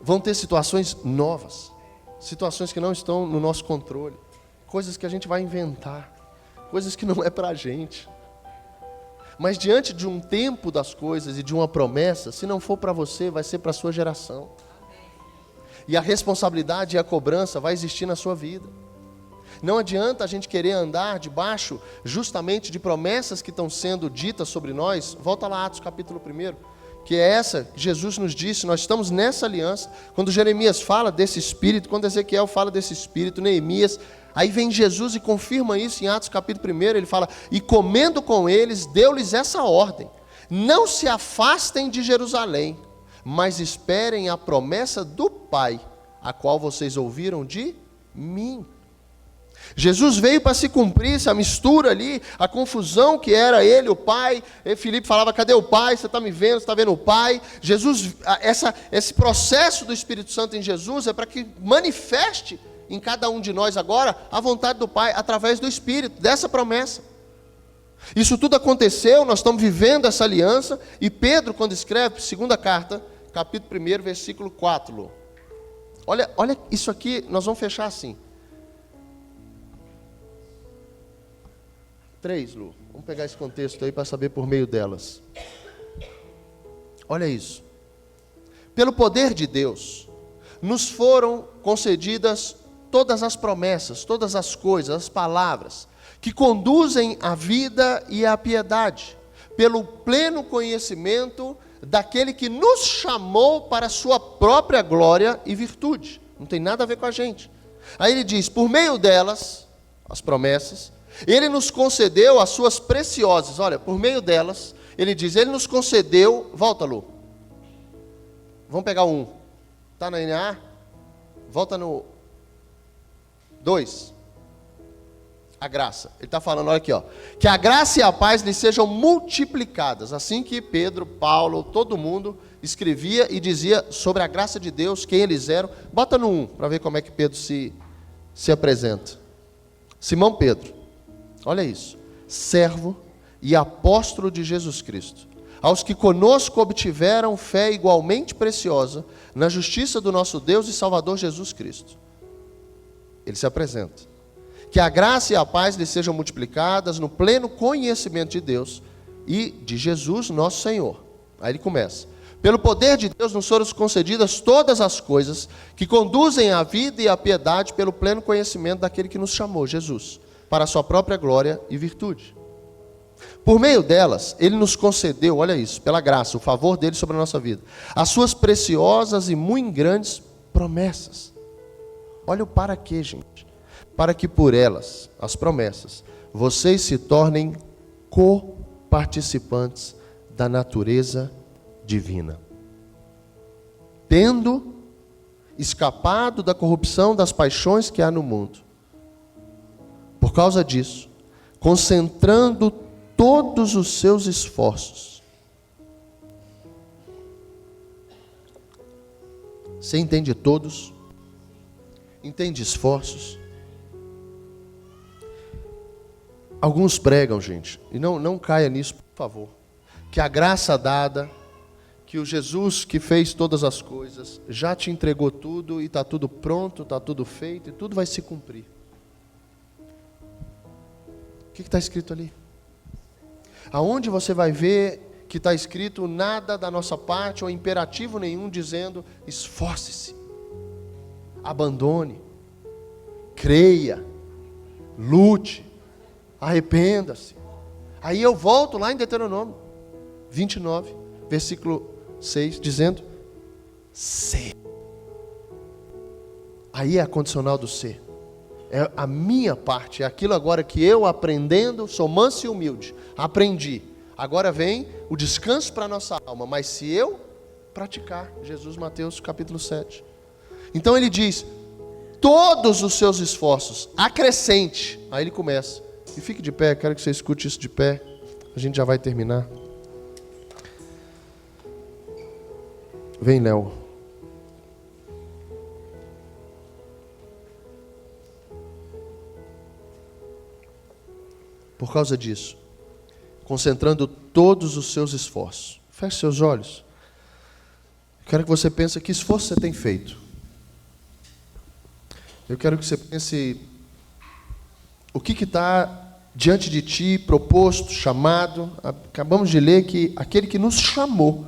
vão ter situações novas, situações que não estão no nosso controle, coisas que a gente vai inventar, coisas que não é para a gente. Mas diante de um tempo das coisas e de uma promessa, se não for para você, vai ser para a sua geração. E a responsabilidade e a cobrança vai existir na sua vida. Não adianta a gente querer andar debaixo justamente de promessas que estão sendo ditas sobre nós. Volta lá, Atos capítulo 1, que é essa que Jesus nos disse, nós estamos nessa aliança. Quando Jeremias fala desse Espírito, quando Ezequiel fala desse Espírito, Neemias, aí vem Jesus e confirma isso em Atos capítulo 1, ele fala, e comendo com eles, deu-lhes essa ordem, não se afastem de Jerusalém, mas esperem a promessa do Pai, a qual vocês ouviram de mim. Jesus veio para se cumprir essa mistura ali, a confusão que era ele, o Pai. E Filipe falava, cadê o Pai? Você está me vendo, você está vendo o Pai? Jesus, esse processo do Espírito Santo em Jesus é para que manifeste em cada um de nós agora a vontade do Pai, através do Espírito, dessa promessa. Isso tudo aconteceu, nós estamos vivendo essa aliança, e Pedro, quando escreve, segunda carta, capítulo 1, versículo 4, Lu. Olha isso aqui, nós vamos fechar assim. 3, Lu. Vamos pegar esse contexto aí para saber por meio delas. Olha isso. Pelo poder de Deus, nos foram concedidas todas as promessas, todas as coisas, as palavras, que conduzem à vida e à piedade, pelo pleno conhecimento daquele que nos chamou para a sua própria glória e virtude. Não tem nada a ver com a gente. Aí ele diz, por meio delas, as promessas, ele nos concedeu as suas preciosas, olha, por meio delas, ele diz, ele nos concedeu, volta, Lu, vamos pegar um, está na NA, volta no 2, a graça, ele está falando, olha aqui, ó, que a graça e a paz lhes sejam multiplicadas, assim que Pedro, Paulo, todo mundo escrevia e dizia sobre a graça de Deus, quem eles eram, bota no 1, para ver como é que Pedro se apresenta. Simão Pedro, olha isso, servo e apóstolo de Jesus Cristo, aos que conosco obtiveram fé igualmente preciosa na justiça do nosso Deus e Salvador Jesus Cristo. Ele se apresenta. Que a graça e a paz lhes sejam multiplicadas no pleno conhecimento de Deus e de Jesus nosso Senhor. Aí ele começa. Pelo poder de Deus nos foram concedidas todas as coisas que conduzem à vida e à piedade pelo pleno conhecimento daquele que nos chamou, Jesus, para a sua própria glória e virtude. Por meio delas, Ele nos concedeu, olha isso, pela graça, o favor dele sobre a nossa vida, as suas preciosas e muito grandes promessas. Olha o para quê, gente. Para que por elas, as promessas, vocês se tornem co-participantes da natureza divina, tendo escapado da corrupção das paixões que há no mundo. Por causa disso, concentrando todos os seus esforços. Você entende todos? Entende esforços? Alguns pregam, gente, e não caia nisso, por favor, que a graça dada, que o Jesus que fez todas as coisas, já te entregou tudo e está tudo pronto, está tudo feito e tudo vai se cumprir. O que está escrito ali? Aonde você vai ver que está escrito nada da nossa parte ou imperativo nenhum dizendo esforce-se, abandone, creia, lute, arrependa-se. Aí eu volto lá em Deuteronômio 29, versículo 6, dizendo ser. Aí é a condicional do ser. É a minha parte, é aquilo agora que eu aprendendo, sou manso e humilde, aprendi. Agora vem o descanso para a nossa alma, mas se eu praticar, Jesus, Mateus capítulo 7. Então ele diz, todos os seus esforços, acrescente. Aí ele começa, e fique de pé, quero que você escute isso de pé, a gente já vai terminar. Vem, Léo. Por causa disso, concentrando todos os seus esforços. Feche seus olhos. Quero que você pense que esforço você tem feito. Eu quero que você pense o que está diante de ti, proposto, chamado. Acabamos de ler que aquele que nos chamou,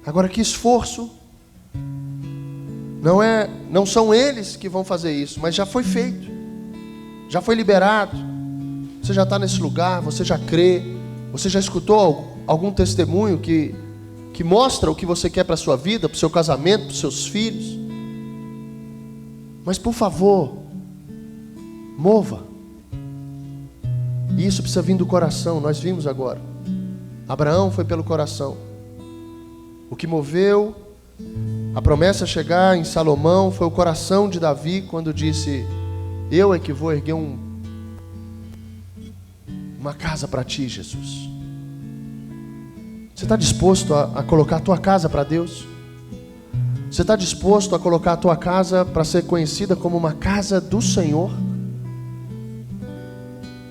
agora que esforço, não são eles que vão fazer isso, mas já foi feito, já foi liberado, você já está nesse lugar, você já crê, você já escutou algum testemunho que mostra o que você quer para a sua vida, para o seu casamento, para os seus filhos. Mas por favor, mova. E isso precisa vir do coração, nós vimos agora. Abraão foi pelo coração. O que moveu a promessa chegar em Salomão foi o coração de Davi, quando disse, eu é que vou erguer uma casa para ti, Jesus. Você está disposto a colocar a tua casa para Deus? Você está disposto a colocar a tua casa para ser conhecida como uma casa do Senhor?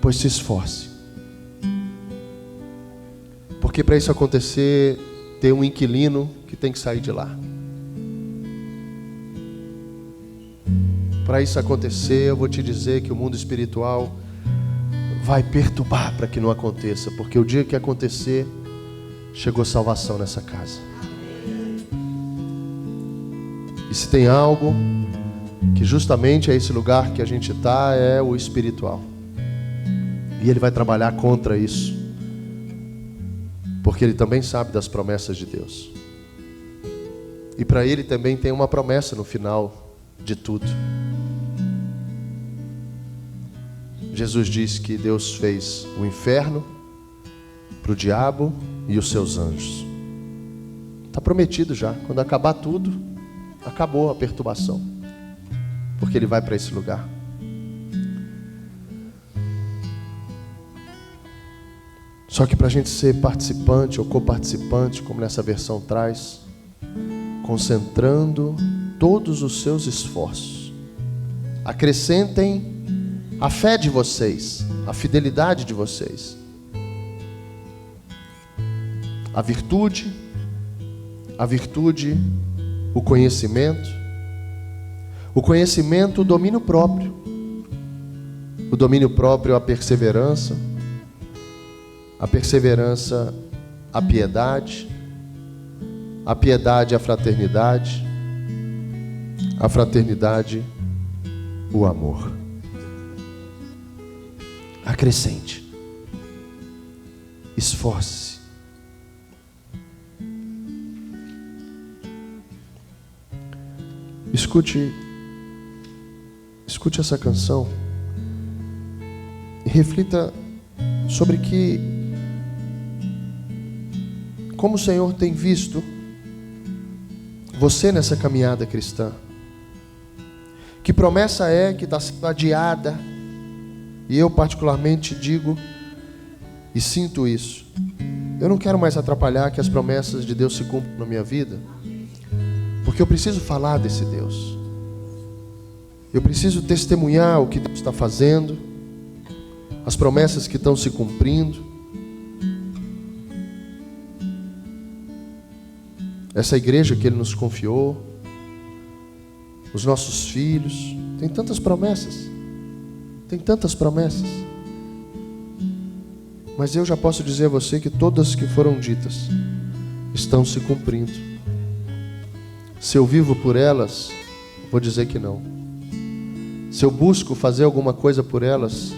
Pois se esforce. Porque para isso acontecer, tem um inquilino que tem que sair de lá. Para isso acontecer, eu vou te dizer que o mundo espiritual vai perturbar para que não aconteça, porque o dia que acontecer, chegou salvação nessa casa. E se tem algo que justamente é esse lugar que a gente está, é o espiritual. E ele vai trabalhar contra isso, porque ele também sabe das promessas de Deus. E para ele também tem uma promessa no final de tudo. Jesus disse que Deus fez o inferno para o diabo e os seus anjos. Está prometido já. Quando acabar tudo, acabou a perturbação, porque ele vai para esse lugar. Só que para a gente ser participante ou coparticipante, como nessa versão traz, concentrando todos os seus esforços, acrescentem a fé de vocês, a fidelidade de vocês, a virtude, o conhecimento, o domínio próprio, a perseverança, a piedade, a fraternidade, o amor. Acrescente. Esforce-se. Escute essa canção e reflita sobre como o Senhor tem visto você nessa caminhada cristã. Que promessa é que está sendo adiada? E eu particularmente digo e sinto isso. Eu não quero mais atrapalhar que as promessas de Deus se cumpram na minha vida, porque eu preciso falar desse Deus. Eu preciso testemunhar o que Deus está fazendo, as promessas que estão se cumprindo. Essa igreja que Ele nos confiou, os nossos filhos, tem tantas promessas. Tem tantas promessas. Mas eu já posso dizer a você que todas que foram ditas estão se cumprindo. Se eu vivo por elas, vou dizer que não. Se eu busco fazer alguma coisa por elas,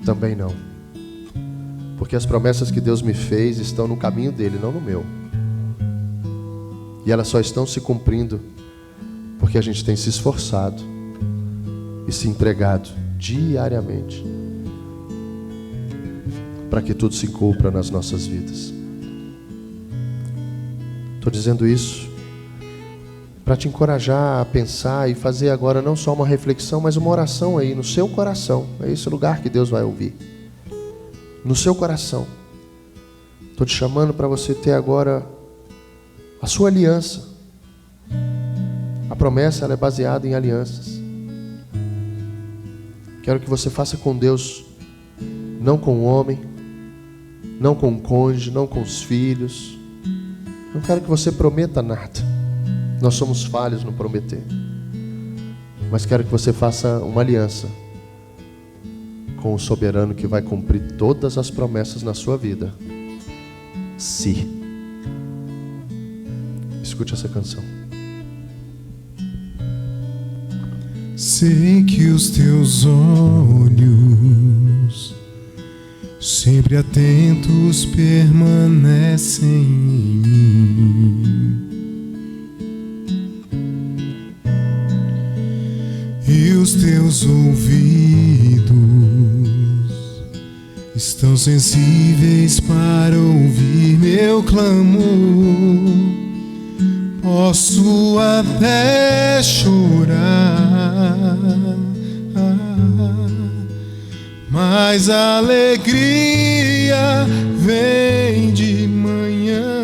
também não. Porque as promessas que Deus me fez estão no caminho dele, não no meu. E elas só estão se cumprindo porque a gente tem se esforçado e se entregado diariamente para que tudo se cumpra nas nossas vidas. Estou dizendo isso para te encorajar a pensar e fazer agora não só uma reflexão, mas uma oração aí no seu coração. É esse o lugar que Deus vai ouvir. No seu coração. Estou te chamando para você ter agora a sua aliança. A promessa ela é baseada em alianças. Quero que você faça com Deus, não com o homem, não com o cônjuge, não com os filhos. Não quero que você prometa nada. Nós somos falhos no prometer. Mas quero que você faça uma aliança com o soberano que vai cumprir todas as promessas na sua vida. Se. Escute essa canção. Sei que os teus olhos, sempre atentos, permanecem em mim. E os teus ouvidos estão sensíveis para ouvir meu clamor. Posso até chorar, mas a alegria vem de manhã.